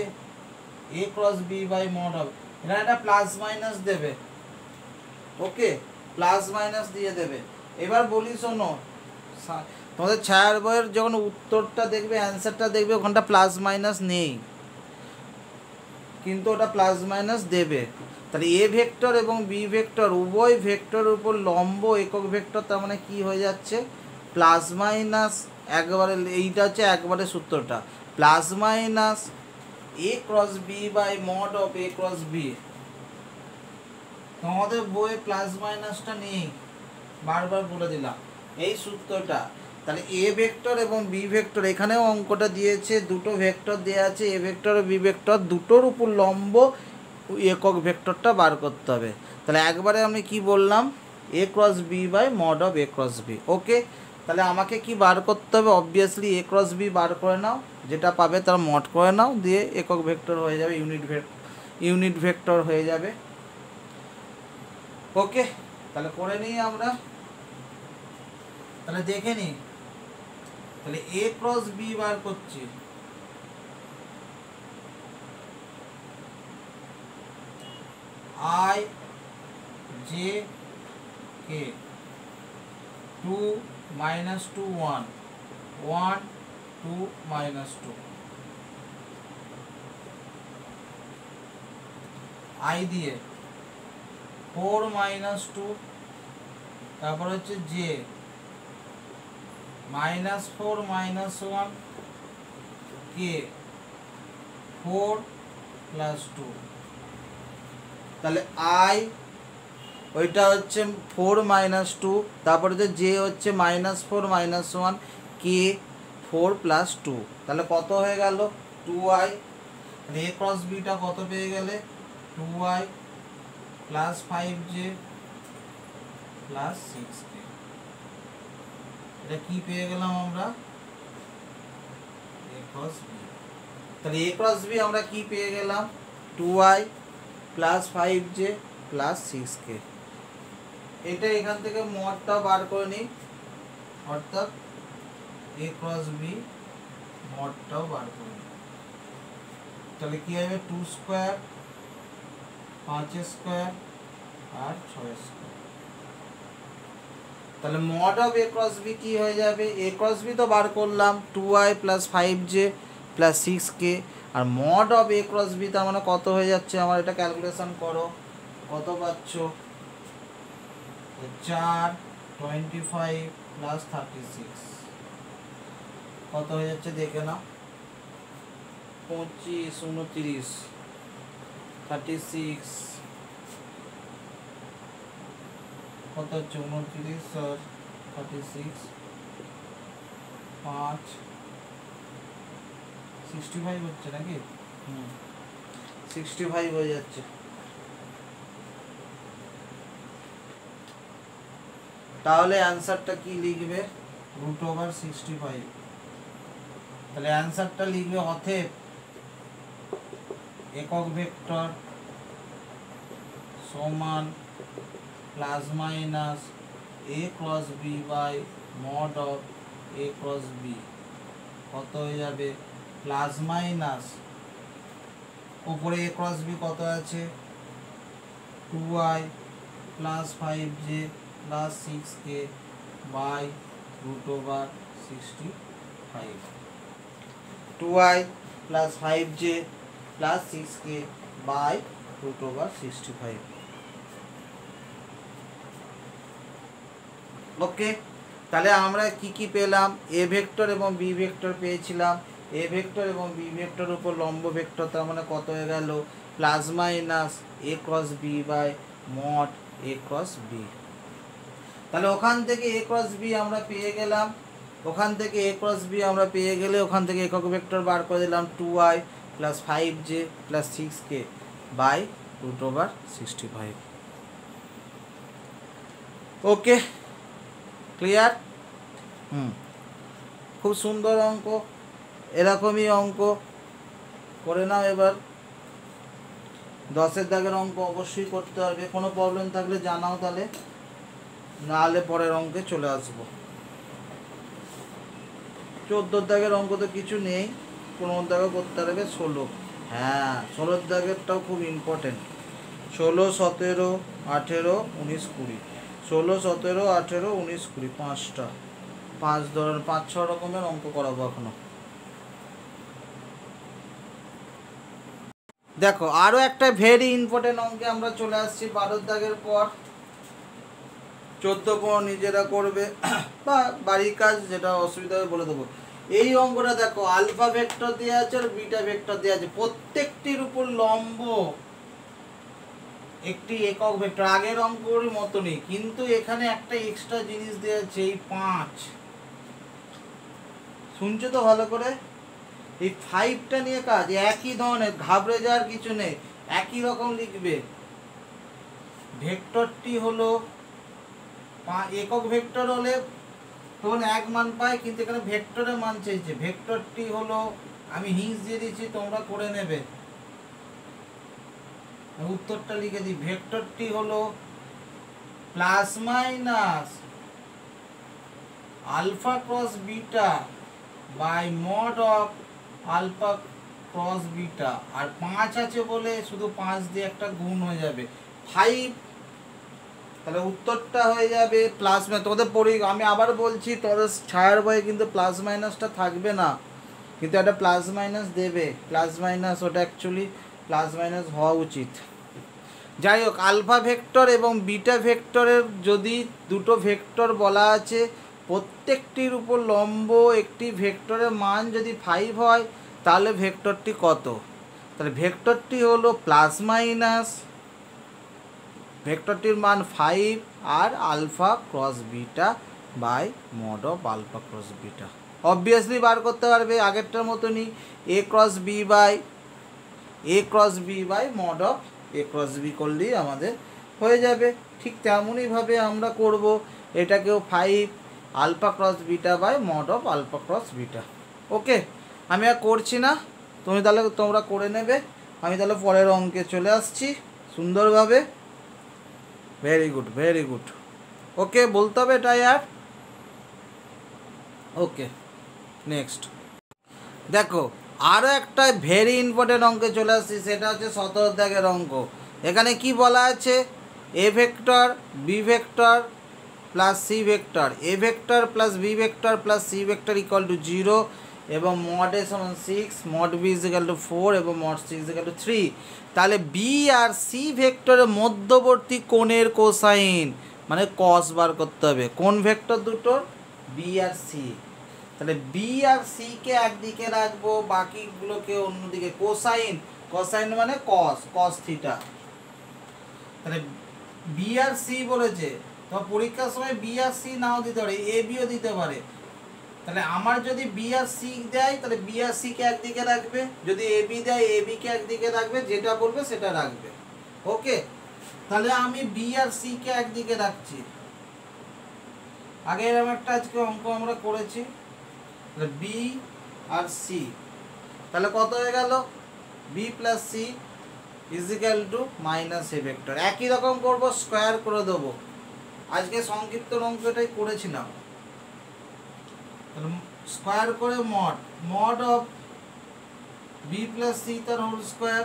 a cross b by mod of, এখানে একটা প্লাস মাইনাস দেবে, ওকে, প্লাস মাইনাস দিয়ে দেবে। এবার বলি শোনো, তোমাদের ছায়ার বইয়ের যখন উত্তরটা দেখবে, অ্যান্সারটা দেখবে, ওখানটা প্লাস মাইনাস নেই, কিন্তু ওটা প্লাস মাইনাস দেবে। তাহলে এ ভেক্টর এবং বি ভেক্টর উভয় ভেক্টরের উপর লম্ব একক ভেক্টর, তার মানে কি হয়ে যাচ্ছে, প্লাস মাইনাস, একবারে এইটা হচ্ছে একবারে সূত্রটা, plus minus A cross B by mod of A cross B. তোমাদের বইয়ে প্লাস মাইনাসটা নেই, বারবার বলে দিলাম এই সূত্রটা। তাহলে এ ভেক্টর এবং বি ভেক্টর, এখানেও অঙ্কটা দিয়েছে, দুটো ভেক্টর দেওয়া আছে, এ ভেক্টর ও বি ভেক্টর, দুটোর উপর লম্ব একক ভেক্টরটা বার করতে হবে। তাহলে একবারে আমি কি বললাম, A cross B by mod of A cross B. Okay, তাহলে আমাকে কি বার করতে হবে, অবভিয়াসলি এ ক্রস বি বার করে নাও, যেটা পাবে তার মড করে নাও, দিয়ে একক ভেক্টর হয়ে যাবে, ইউনিট ভেক্টর হয়ে যাবে। ওকে, তাহলে করে নিই আমরা, তাহলে দেখে নিই। তাহলে এ ক্রস বি বার করছি, I J K 2 minus 2 1 1 2 minus 2, I দিয়ে 4 minus 2, তারপর হচ্ছে j minus 4 minus 1 k 4 plus 2। তাহলে I ওইটা হচ্ছে 4 minus 2, তারপরে যে j হচ্ছে minus 4 minus 1, k 4 প্লাস 2, তাহলে কত হয়ে গেল 2y। এ ক্রস বিটা কত পেয়ে গেলে 2y plus 5j plus 6k। এটা কি পেয়ে গেলাম আমরা a ক্রস b। তাহলে a ক্রস b আমরা কি পেয়ে গেলাম 2y plus 5j plus 6k। এটা এখান থেকে মডটা বার করে নিই, অর্থাৎ a ক্রস b মডটাও বার করে নিই। তাহলে কি হবে 2 স্কয়ার 5 স্কয়ার আর 6 স্কয়ার। তাহলে mod of a cross b কি হয়ে যাবে, a ক্রস b তো বার করলাম 2y plus 5j plus 6k, আর mod of a cross b তার মানে কত হয়ে যাচ্ছে আমার, এটা ক্যালকুলেশন করো কত পাচ্ছ 4 25 প্লাস 36 কত হয়ে যাচ্ছে দেখে নাও 25 29 36 কত হচ্ছে 29 আর 36 5 65 হচ্ছে নাকি 65 হয়ে যাচ্ছে। তাহলে অ্যানসারটা কি লিখবে √65। তাহলে অ্যানসারটা লিখবে অতএব একক ভেক্টর সমান plus minus a cross b by mod of a cross b কত হয়ে যাবে প্লাস মাইনাস উপরে a ক্রস b কত আছে 2y plus 5j plus 6k by √65। 2y plus 5j plus 6k by √65। Okay, তাহলে আমরা কি কি পেলাম, এ ভেক্টর এবং বি ভেক্টর পেয়েছিলাম। এ ভেক্টর এবং বি ভেক্টর উপর লম্ব ভেক্টর, তার মানে কত হয়ে গেল plus minus A cross B by mod A cross B. তাহলে ওখান থেকে এ ক্রস বি আমরা পেয়ে গেলাম, ওখান থেকে এ ক্রস বি আমরা পেয়ে গেলে ওখান থেকে একক ভেক্টর বার করে দিলাম 2y plus 5j plus 6k by √65। Okay, clear? খুব সুন্দর অঙ্ক, এরকমই অঙ্ক করে নাও। এবার 10-এর দাগের অঙ্ক অবশ্যই করতে হবে। কোনো প্রবলেম থাকলে জানাও, তাহলে নাহলে পরের অঙ্কে চলে আসবো। 14-এর দাগের অঙ্ক তো কিছু নেই, 15-এর দাগে করতে হবে 16। হ্যাঁ, 16-এর দাগেরটাও খুব ইম্পর্টেন্ট। 16, 17, 18, 19, 20। 16, 17, 18, 19, 20 5টা, 5-6 রকমের অঙ্ক করাবো এখনো। দেখো আরও একটা ভেরি ইম্পর্টেন্ট অঙ্কে আমরা চলে আসছি 12-এর দাগের পর। 14 নিজেরা করবে বা বাড়ির কাজ যেটা অসুবিধা হবে বলে দেবো। এই অঙ্কটা দেখো, আলফা ভেক্টর দেওয়া আছে আর বিটা ভেক্টর দেওয়া আছে, প্রত্যেকটির উপর লম্ব একটি একক ভেক্টর। আগের অঙ্কের মতনই, কিন্তু এখানে একটা এক্সট্রা জিনিস দেওয়া আছে, এই 5। শুনছো তো ভালো করে? এই 5টা নিয়ে কাজ, একই ধরনের, ঘাবড়ে যাওয়ার কিছু নেই, একই রকম লিখবে। ভেক্টরটি হলো একক ভেক্টর হলে তখন এক মান পায়, কিন্তু এখানে ভেক্টরের মান চাইছে। ভেক্টরটি হলো, আমি হিন্স দিয়ে দিচ্ছি, তোমরা করে নেবে, উত্তরটা লিখে দিই। ভেক্টরটি হলো plus minus alpha cross beta by mod of alpha cross beta. আর 5 আছে বলে শুধু 5 দিয়ে একটা গুণ হয়ে যাবে 5। তাহলে উত্তরটা হয়ে যাবে প্লাস মাইনাস। তোমাদের আমি আবার বলছি, তোমাদের ছায়ার বইয়ে কিন্তু প্লাস মাইনাসটা থাকবে না, কিন্তু একটা প্লাস মাইনাস দেবে। প্লাস মাইনাস ওটা অ্যাকচুয়ালি প্লাস মাইনাস হওয়া উচিত। যাই হোক, আলফা ভেক্টর এবং বিটা ভেক্টরের যদি দুটো ভেক্টর বলা আছে, প্রত্যেকটির উপর লম্ব একটি ভেক্টরের মান যদি 5 হয়, তাহলে ভেক্টরটি কত? তাহলে ভেক্টরটি হলো প্লাস মাইনাস, ভেক্টরটির মান 5 আর alpha cross beta by mod of alpha cross beta. Obviously বার করতে পারবে আগেরটার মতনই A cross B by mod of A cross B করলেই আমাদের হয়ে যাবে। ঠিক তেমনইভাবে আমরা করব এটাকেও 5 alpha cross beta by mod of alpha cross beta. Okay, আমি আর করছি না, তোমরা করে নেবে। আমি তাহলে পরের অঙ্কে চলে আসছি সুন্দরভাবে। Very good. ওকে, বলতে হবে এটাই আর। ওকে, নেক্সট দেখো আরও একটা ভেরি ইম্পর্টেন্ট অঙ্কে চলে আসছি, সেটা হচ্ছে 17 দাগের অঙ্ক। এখানে কি বলা আছে, A vector B vector plus C vector, A vector plus B vector plus C vector equal to 0 এবং মড এ সমান 6, mod B is equal to 4 এবং mod C is equal to 3। তাহলে বি আর সি ভেক্টরের মধ্যবর্তী কোণের cosine মানে কস বার করতে হবে। কোন ভেক্টর দুটোর, বি আর সি। তাহলে বি আর সিকে একদিকে রাখবো, বাকিগুলোকে অন্যদিকে। কোসাইন মানে কস থিটা। তাহলে বি আর সি বলেছে, তোমার পরীক্ষার সময় বি আর সি নাও দিতে পারে, এ বিও দিতে পারে। তাহলে আমার যদি বি আর সি দেয় তাহলে বি আর সিকে একদিকে রাখবে, যদি এ বি দেয় এ বিকে একদিকে রাখবে, যেটা বলবে সেটা রাখবে। ওকে, তাহলে আমি বি আর সিকে একদিকে রাখছি। আগে এরকম একটা আজকে অঙ্ক আমরা করেছি, বি আর সি, তাহলে কত হয়ে গেল, B plus C is equal to minus A vector. একই রকম করবো, স্কোয়ার করে দেবো। আজকে সংক্ষিপ্ত অঙ্কটাই করেছিলাম। স্কোয়ার করে mod of B plus C তার whole square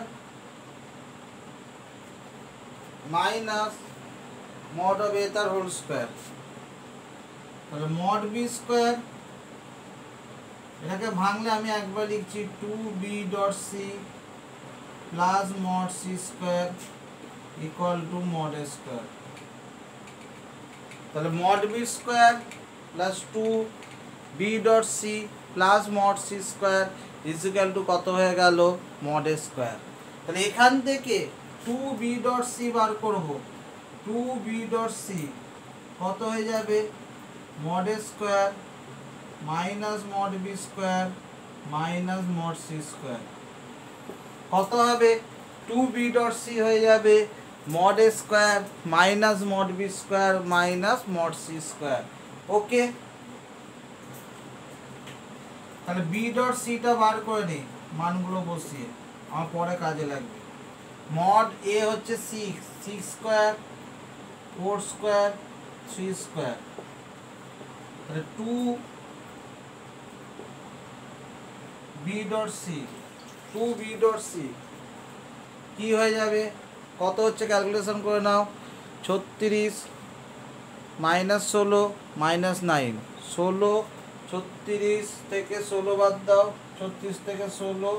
minus mod of A তার হোল স্কোয়ার। তাহলে মড বি স্কোয়ার, এটাকে ভাঙলে আমি একবার লিখছি 2b dot C plus mod C square equal to mod A square. তাহলে mod B square plus 2b dot C plus mod C square is equal to কত হয়ে গেল, মড এ স্কোয়ার। তাহলে এখান থেকে 2b ডট সি বার করব, 2b dot C কত হয়ে যাবে, mod A square minus mod B square minus mod C square. কত হবে, 2b ডট সি হয়ে যাবে mod A square minus mod B square minus mod C square. Okay, তাহলে B dot সিটা বার করে নিই, মানগুলো বসিয়ে আমার পরে কাজে লাগবে। মড এ হচ্ছে 6 স্কোয়ার 4 স্কোয়ার 3 স্কোয়ার, তাহলে 2b ডট সি কি হয়ে যাবে, কত হচ্ছে ক্যালকুলেশন করে নাও, 36 মাইনাস 16 মাইনাস 9, 16 36 থেকে 16 বাদ দাও, 36 থেকে 16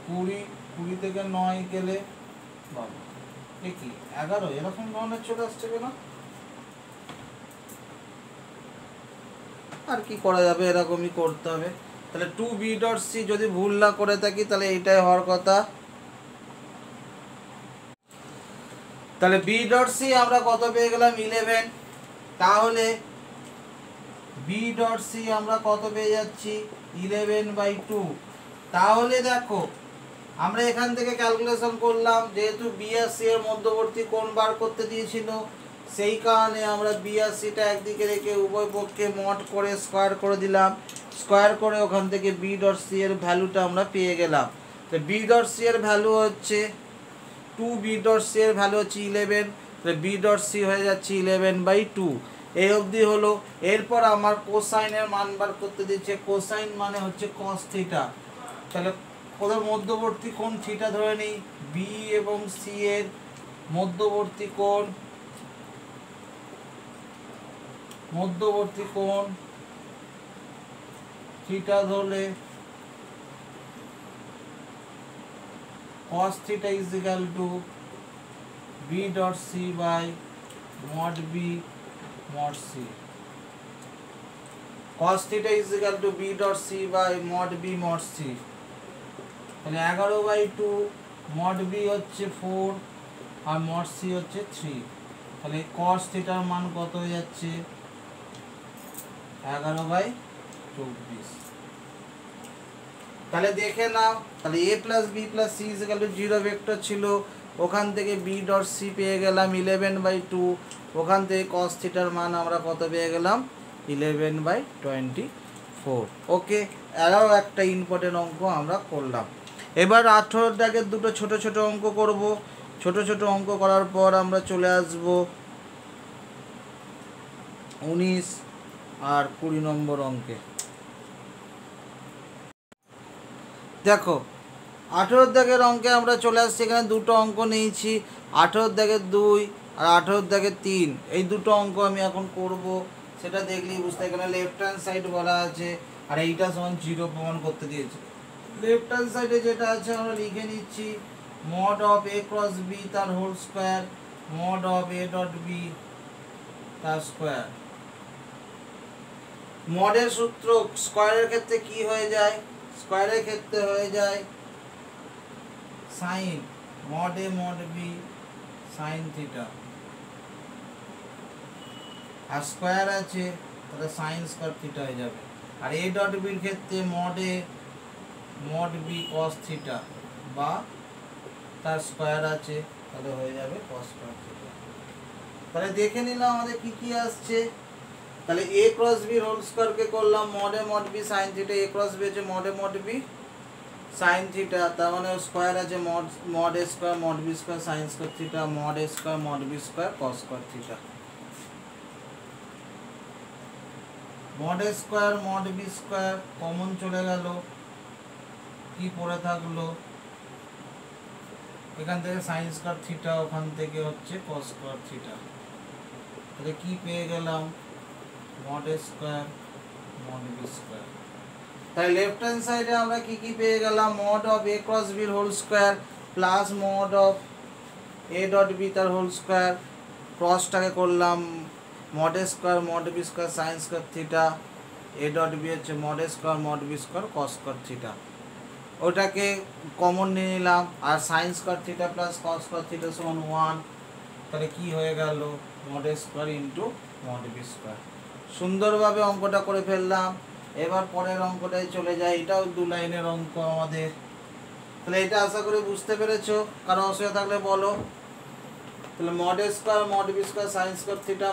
20, 20 থেকে 9 গেলে বাবা এ কি 11, এরকম ধরনের চলে আসছে কেন, আর কি করা যাবে, এরকমই করতে হবে। তাহলে 2b ডট সি যদি ভুল না করে থাকি তাহলে এইটাই হওয়ার কথা। তাহলে b ডট সি আমরা কত পেয়ে গেলাম, 11। তাহলে b ডট সি আমরা কত পেয়ে যাচ্ছি, 11/2। তাহলে দেখো আমরা এখান থেকে ক্যালকুলেশন করলাম, যেহেতু b আর c এর মধ্যবর্তী কোণ বার করতে দিয়েছিল, সেই কারণে আমরা বি আর সিটা একদিকে রেখে উভয় পক্ষে মড করে স্কোয়ার করে দিলাম। স্কোয়ার করে ওখান থেকে বি ডট সি এর ভ্যালুটা আমরা পেয়ে গেলাম। তো বি ডট সি এর ভ্যালু হচ্ছে 2b ডট সি এর ভ্যালু হচ্ছে 11, তাহলে বি ডট সি হয়ে যাচ্ছে 11/2। এই অবধি হলো। এরপর আমার কোসাইনের মান বার করতে দিচ্ছে, কোসাইন মানে হচ্ছে কস থিটা। তাহলে ওদের মধ্যবর্তী কোণ থিটা ধরে নিই, বি এবং সি এর মধ্যবর্তী কোণ থিটা ধরলে cos theta is equal to b dot c by mod b mod c. Cos theta is equal to b dot c by mod b mod c. তাহলে 11/2 mod b হচ্ছে 4 আর mod c হচ্ছে 3। তাহলে cos theta র মান কত হয়ে যাচ্ছে, 11/2। 24। তাহলে দেখে নাও, তাহলে a plus B plus C is equal to 0 vector ছিল, ওখান থেকে বি ডট সি পেয়ে গেলাম 11/2, ওখান থেকে কস থিটার মান আমরা কত পেয়ে গেলাম 11/24। ওকে, এরাও একটা ইম্পর্টেন্ট অঙ্ক আমরা করলাম। এবার 18 দাগের দুটো ছোট ছোট অঙ্ক করব। ছোট ছোট অঙ্ক করার পর আমরা চলে আসব 19 আর 20 নম্বর অঙ্কে। দেখো 18 দাগের অঙ্কে আমরা চলে আসছি, এখানে দুটো অঙ্ক নিয়েছি, 18 দাগের 2 আর 18 দাগের 3, এই দুটো অঙ্ক আমি এখন করব। সেটা দেখলেই বুঝতে, এখানে লেফট হ্যান্ড সাইড বলা আছে আর এইটা সমান 0 প্রমাণ করতে দিয়েছে। লেফট হ্যান্ড সাইডে যেটা আছে আমরা লিখে নিচ্ছি mod of a cross b তার whole square mod of a dot b তার স্কোয়ার। মডের সূত্র স্কোয়ারের ক্ষেত্রে কি হয়ে যায়, স্কোয়ারের ক্ষেত্রে হয়ে যায় sine mod a mod b sine theta, আর স্কোয়ার আছে তাহলে সাইন স্কোয়ার থিটা হয়ে যাবে। আর a ডট b এর ক্ষেত্রে mod a mod b cos theta বা তার স্কোয়ার আছে তাহলে হয়ে যাবে cos স্কোয়ার থিটা। তাহলে দেখে নিলাম আমাদের কি কি আসছে। তাহলে a cross b whole square কে করলাম mod a mod b sin theta, a cross b আছে mod a mod b sin theta, তার মানে স্কোয়ার আছে mod a square mod b square sin square theta mod a square mod b square cos square theta. Mod a square mod b square common চলে গেল, কি পড়ে থাকলো এখান থেকে sin স্কোয়ার থিটা, ওখান থেকে হচ্ছে cos স্কোয়ার থিটা। তাহলে কি পেয়ে গেলাম mod a square mod b square. তাহলে লেফট হ্যান্ড সাইডে আমরা কি কি পেয়ে গেলাম mod of a cross b whole square plus mod of a dot b তার হোল স্কোয়ার, ক্রসটাকে করলাম mod a square mod b square sin square theta, a dot b হচ্ছে mod a square mod b square cos square theta, ওটাকে common নিয়ে নিলাম। আর sin square theta plus cos square theta সমান 1, তাহলে কি হয়ে গেল mod a square into mod b square. সুন্দরভাবে অঙ্কটা করে ফেললাম। এবার পরের অঙ্কটায় চলে যাই, এটাও 2 লাইনের অঙ্ক আমাদের। তাহলে এটা আশা করি বুঝতে পেরেছো, কারো অসুবিধা থাকলে বলো। তাহলে mod a square mod b square sin square theta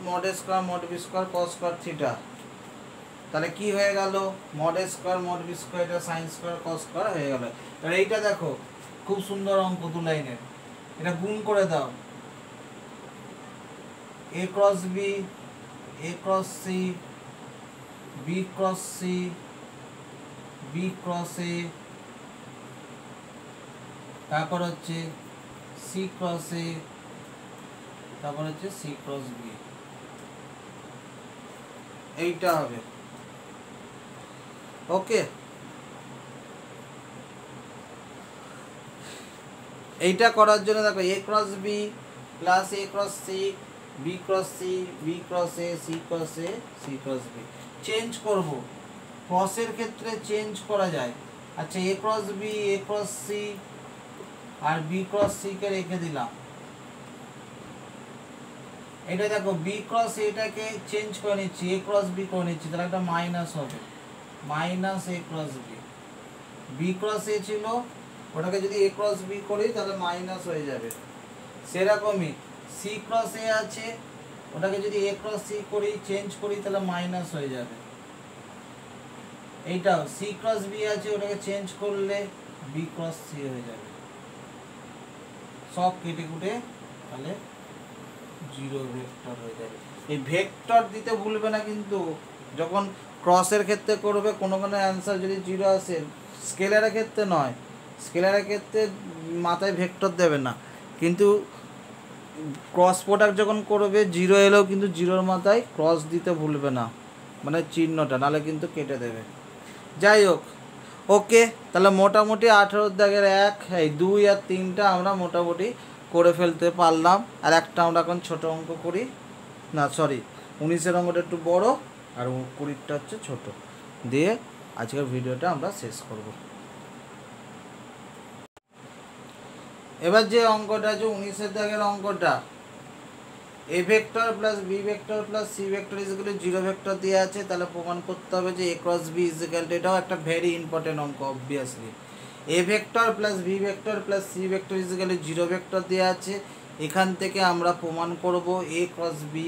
mod a square mod b square cos square theta, তাহলে কি হয়ে গেল mod a square mod b square এটা sin স্কোয়ার cos স্কোয়ার হয়ে গেল। তাহলে এইটা দেখো খুব সুন্দর অঙ্ক 2 লাইনের, এটা গুণ করে দাও a cross b a cross c b cross c b cross a, তারপর হচ্ছে c ক্রস a, তারপর হচ্ছে c ক্রস b, এইটা হবে। ওকে, এইটা করার জন্য দেখো a cross b plus a cross c b cross c b cross a c cross a c cross b change করব, ক্রসের ক্ষেত্রে চেঞ্জ করা যায়। আচ্ছা a cross b a cross c আর b ক্রস c কে রেখে দিলাম। এটা দেখো b ক্রস এটাকে চেঞ্জ করে নিচ্ছি, a ক্রস b করে নিচ্ছি, তাহলে একটা মাইনাস হবে minus a cross b, b cross a ছিল ওটাকে যদি a ক্রস b করি তাহলে মাইনাস হয়ে যাবে। সেরকমই c ক্রস a আছে ওটাকে যদি a ক্রস c করি চেঞ্জ করি তাহলে মাইনাস হয়ে যাবে। এইটাও c ক্রস b আছে ওটাকে চেঞ্জ করলে b ক্রস c হয়ে যাবে। সব কেটে কুটে তাহলে 0 ভেক্টর হয়ে যাবে। এই ভেক্টর দিতে ভুলবে না কিন্তু, যখন ক্রসের ক্ষেত্রে করবে কোনো অ্যান্সার যদি 0 আসে, স্কেলারের ক্ষেত্রে নয়, স্কেলারের ক্ষেত্রে মাথায় ভেক্টর দেবে না, কিন্তু ক্রস প্রোডাক্ট যখন করবে 0 এলেও কিন্তু 0-র মাথায় ক্রস দিতে ভুলবে না, মানে চিহ্নটা, নাহলে কিন্তু কেটে দেবে। যাই হোক, ওকে, তাহলে মোটামুটি 18 দাগের 1 এই 2 আর 3টা আমরা মোটামুটি করে ফেলতে পারলাম। আর একটা আমরা এখন ছোটো অঙ্ক করি, না সরি 19-এর অঙ্কটা একটু বড় আর 20-টা হচ্ছে ছোট, দিয়ে আজকের ভিডিওটা আমরা শেষ করব। এবার যে অঙ্কটা আছে 19-এর দাগের অঙ্কটা, A vector plus B vector plus C vector ইজগুলো জিরো ভেক্টর দেওয়া আছে, তাহলে প্রমাণ করতে হবে যে A cross B is equal to, এটাও একটা ভেরি ইম্পর্টেন্ট অঙ্ক obviously. A vector plus B vector plus C vector is equal to zero vector দেওয়া আছে, এখান থেকে আমরা প্রমাণ করব A cross B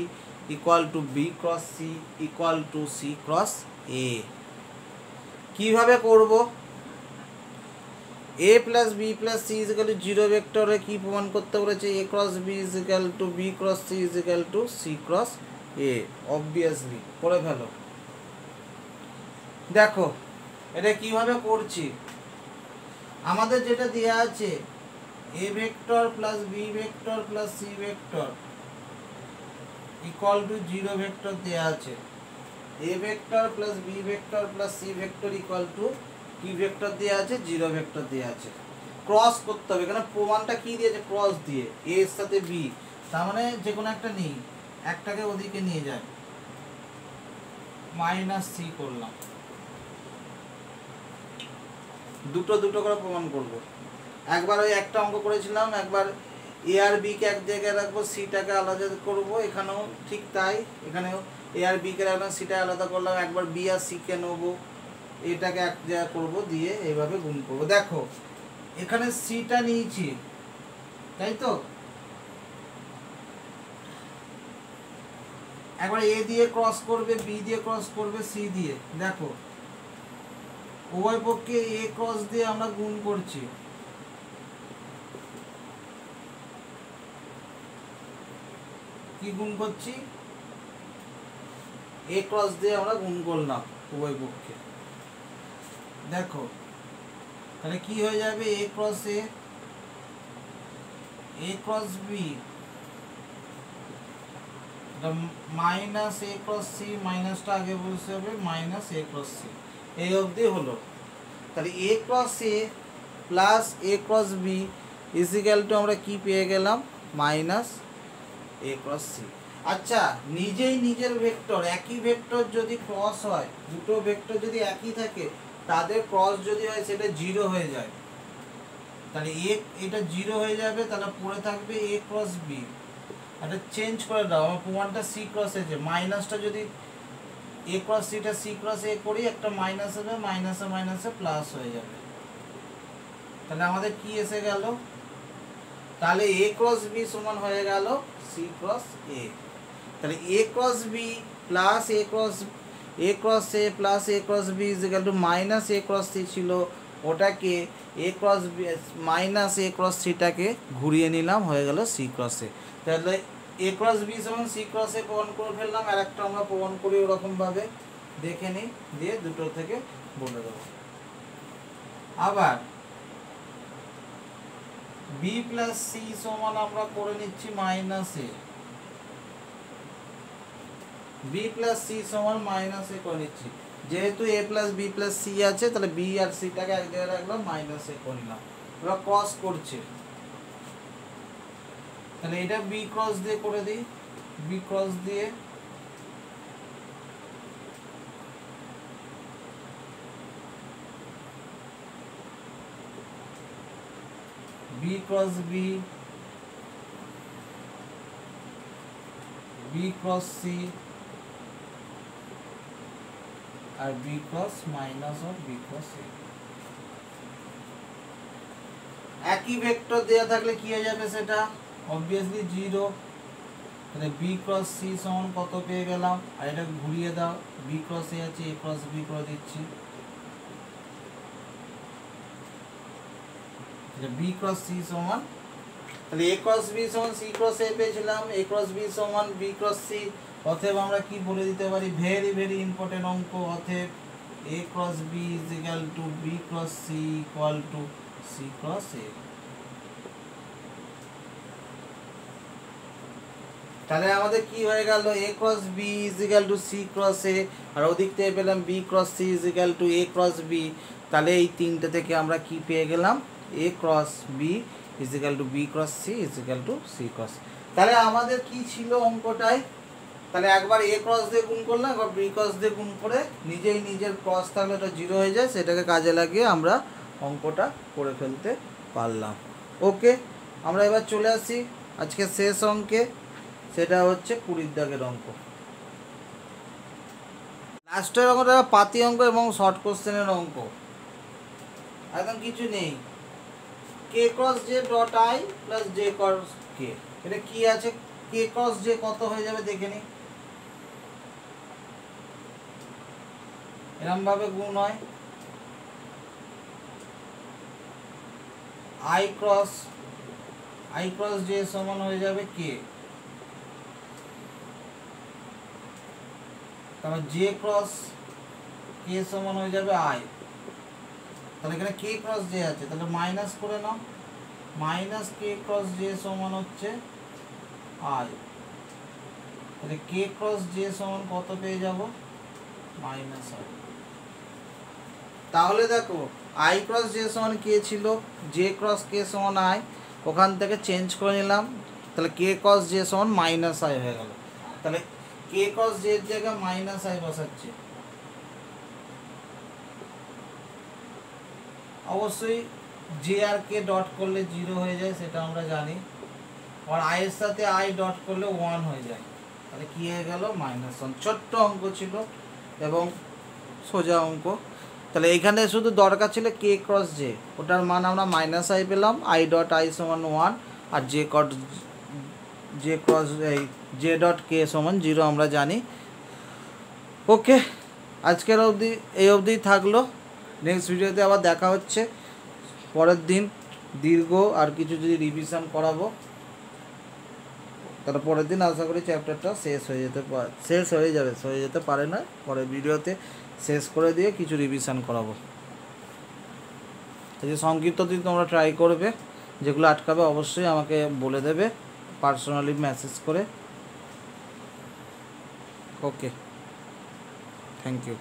equal to B cross C equal to C cross A. কীভাবে করব? A plus B plus C is equal to zero ভেক্টরে কী প্রমাণ করতে বলেছে? A cross B is equal to B cross C is equal to C cross A. Obviously করে ফেলো। দেখো এটা কিভাবে করছি, আমাদের যেটা দেওয়া আছে A vector plus B vector plus C vector equal to zero vector দেওয়া আছে। A vector plus B vector plus C vector equal to কি ভেক্টর দেওয়া আছে? জিরো ভেক্টর দেওয়া আছে। ক্রস করতে হবে, এখানে প্রমাণটা কি দিয়েছে? ক্রস দিয়ে, এ এর সাথে বি, তার মানে যে কোনো একটা নেই, একটাকে ওদিকে নিয়ে যায়, মাইনাস সি করলাম, দুটো দুটো করে প্রমাণ করব। একবার ওই একটা অঙ্ক করেছিলাম, একবার এ আর বিকে এক জায়গায় রাখবো, সিটাকে আলাদা করব, এখানেও ঠিক তাই, এখানেও এ আর বিকে রাখলাম, সিটা আলাদা করলাম, একবার বি আর সিকে নেবো, এটাকে এক জায়গায় করবো, দিয়ে এইভাবে গুণ করব। দেখো এখানে সিটা নিয়েছি, তাই তো, একবার এ দিয়ে ক্রস করবে, বি দিয়ে ক্রস করবে, সি দিয়ে, দেখো উভয় পক্ষে এ ক্রস দিয়ে আমরা গুণ করছি, কি গুণ করছি? এ ক্রস দিয়ে আমরা গুণ করলাম উভয় পক্ষে। দেখো তাহলে কি হয়ে যাবে? এ cross A, A cross B minus A cross C, মাইনাসটা আগে বলতে হবে, মাইনাস এ ক্রস সি, এই অবধি হলো। তাহলে A cross A plus A cross B is equal two আমরা কি পেয়ে গেলাম? Minus A cross C. আচ্ছা, নিজেই নিজের ভেক্টর, একই ভেক্টর যদি ক্রস হয়, দুটো ভেক্টর যদি একই থাকে, তাদের ক্রস যদি হয় সেটা জিরো হয়ে যায়, তাহলে এটা জিরো হয়ে যাবে, তাহলে পড়ে থাকবে এ ক্রস বি। এটা চেঞ্জ করে দাও, আমার প্রমাণটা সি ক্রস এসে, মাইনাসটা যদি এ ক্রস সিটা সি ক্রস এ করি, একটা মাইনাস হবে, মাইনাসে মাইনাসে প্লাস হয়ে যাবে, তাহলে আমাদের কি এসে গেল? তাহলে এ ক্রস বি সমান হয়ে গেল সি ক্রস এ। তাহলে A cross B plus A cross A plus A cross B is equal to minus A cross C ছিল, ওটাকে A cross B minus A cross সিটাকে ঘুরিয়ে নিলাম, হয়ে গেল সি ক্রস এ। তাহলে এ ক্রস বি সমান সি ক্রস এ প্রমাণ করে ফেললাম। আর একটা আমরা প্রমাণ করি ওরকমভাবে, দেখে নিই, দিয়ে দুটো থেকে বলে দেবো। আবার বি প্লাস সি সমান আমরা করে নিচ্ছি মাইনাস এ, বি প্লাস সি সমান মাইনাস এ করে নিচ্ছি, যেহেতু এ প্লাস বি প্লাস সি আছে, তাহলে বি আর সিটাকে এক জায়গায় রাখলাম, মাইনাস এ করে নিলাম। এবার ক্রস করছে, তাহলে এটা বি ক্রস দিয়ে করে দিই, বি ক্রস দিয়ে B cross B, B cross C, আর B cross minus of B cross A. একই ভেক্টর দেওয়া থাকলে কি হয়ে যাবে? সেটা অবভিয়াসলি জিরো। তাহলে বি ক্রস সি সমান কত পেয়ে গেলাম? আর এটা ঘুরিয়ে দাও, বি ক্রস এ আছে, এ ক্রস বি করে দিচ্ছি, বি ক্রস সি সমান, তাহলে এ ক্রস বি সমান সি ক্রস এ পেয়েছিলাম, এ ক্রস বি সমান বি ক্রস সি। অতএব আমরা কি বলে দিতে পারি? ভেরি ভেরি ইম্পর্টেন্ট অঙ্ক। অতএব A cross B is equal to B cross C equal to C cross A. তাহলে আমাদের কি হয়ে গেল? A cross B is equal to C cross A, আর ওদিক থেকে পেলাম B cross C is equal to A cross B. তাহলে এই তিনটে থেকে আমরা কি পেয়ে গেলাম? A cross B is equal to B cross C is equal to C cross. তাহলে আমাদের কি ছিল অঙ্কটাই? তাহলে একবার এ ক্রস দিয়ে গুণ করলাম, একবার বি ক্রস দিয়ে গুণ করে নিজেই নিজের ক্রস থাকলে ওটা জিরো হয়ে যায়, সেটাকে কাজে লাগিয়ে আমরা অঙ্কটা করে ফেলতে পারলাম। ওকে, আমরা এবার চলে আসি আজকে শেষ অঙ্কে। সেটা হচ্ছে 20 দাগের অঙ্ক। লাস্টের অঙ্কটা পাতি অঙ্ক এবং শর্ট কোশ্চেনের অঙ্ক, একদম কিছু নেই। K cross J dot I plus J cross K, এটা কি আছে? কে ক্রস জে কত হয়ে যাবে দেখে নি, এরম ভাবে গুণ হয়। আই ক্রস জে সমান হয়ে যাবে কে, তারপর জে ক্রস কে সমান হয়ে যাবে আই। তাহলে এখানে কে ক্রস জে আছে, তাহলে মাইনাস করে নাও, মাইনাস কে ক্রস জে সমান হচ্ছে আই। তাহলে কে ক্রস জে সমান কত পেয়ে যাব? Minus I. তাহলে দেখো আই ক্রস জে সমান কে ছিল, জে ক্রস কে সমান আই, ওখান থেকে চেঞ্জ করে নিলাম, তাহলে কে ক্রস জে সমান মাইনাস আই হয়ে গেল। তাহলে কে ক্রস জে এর জায়গায় মাইনাস আই বসাচ্ছি। অবশ্যই জে আর কে ডট করলে 0 হয়ে যায়, সেটা আমরা জানি। আর আই এর সাথে আই ডট করলে 1 হয়ে যায়, তাহলে কি হয়ে গেল? -1। ছোট্ট অঙ্ক ছিল এবং সোজা অঙ্ক। তাহলে এখানে শুধু দরকার ছিল কে ক্রস জে, ওটার মান আমরা মাইনাস আই পেলাম, আই ডট আই সমান 1, আর J cross J dot K সমান 0 আমরা জানি। ওকে, আজকের অবধি এই অবধিই থাকলো। নেক্সট ভিডিওতে আবার দেখা হচ্ছে পরের দিন। দীর্ঘ আর কিছু যদি রিভিশন করাবো, তাহলে পরের দিন আশা করি চ্যাপ্টারটা শেষ হয়ে যেতে পারে না, পরের ভিডিওতে শেষ করে দিয়ে কিছু রিভিশন করাবো। এই যে সংক্ষিপ্ত দিন তোমরা ট্রাই করবে, যেগুলো আটকাবে অবশ্যই আমাকে বলে দেবে পার্সোনালি মেসেজ করে। ওকে, থ্যাংক ইউ।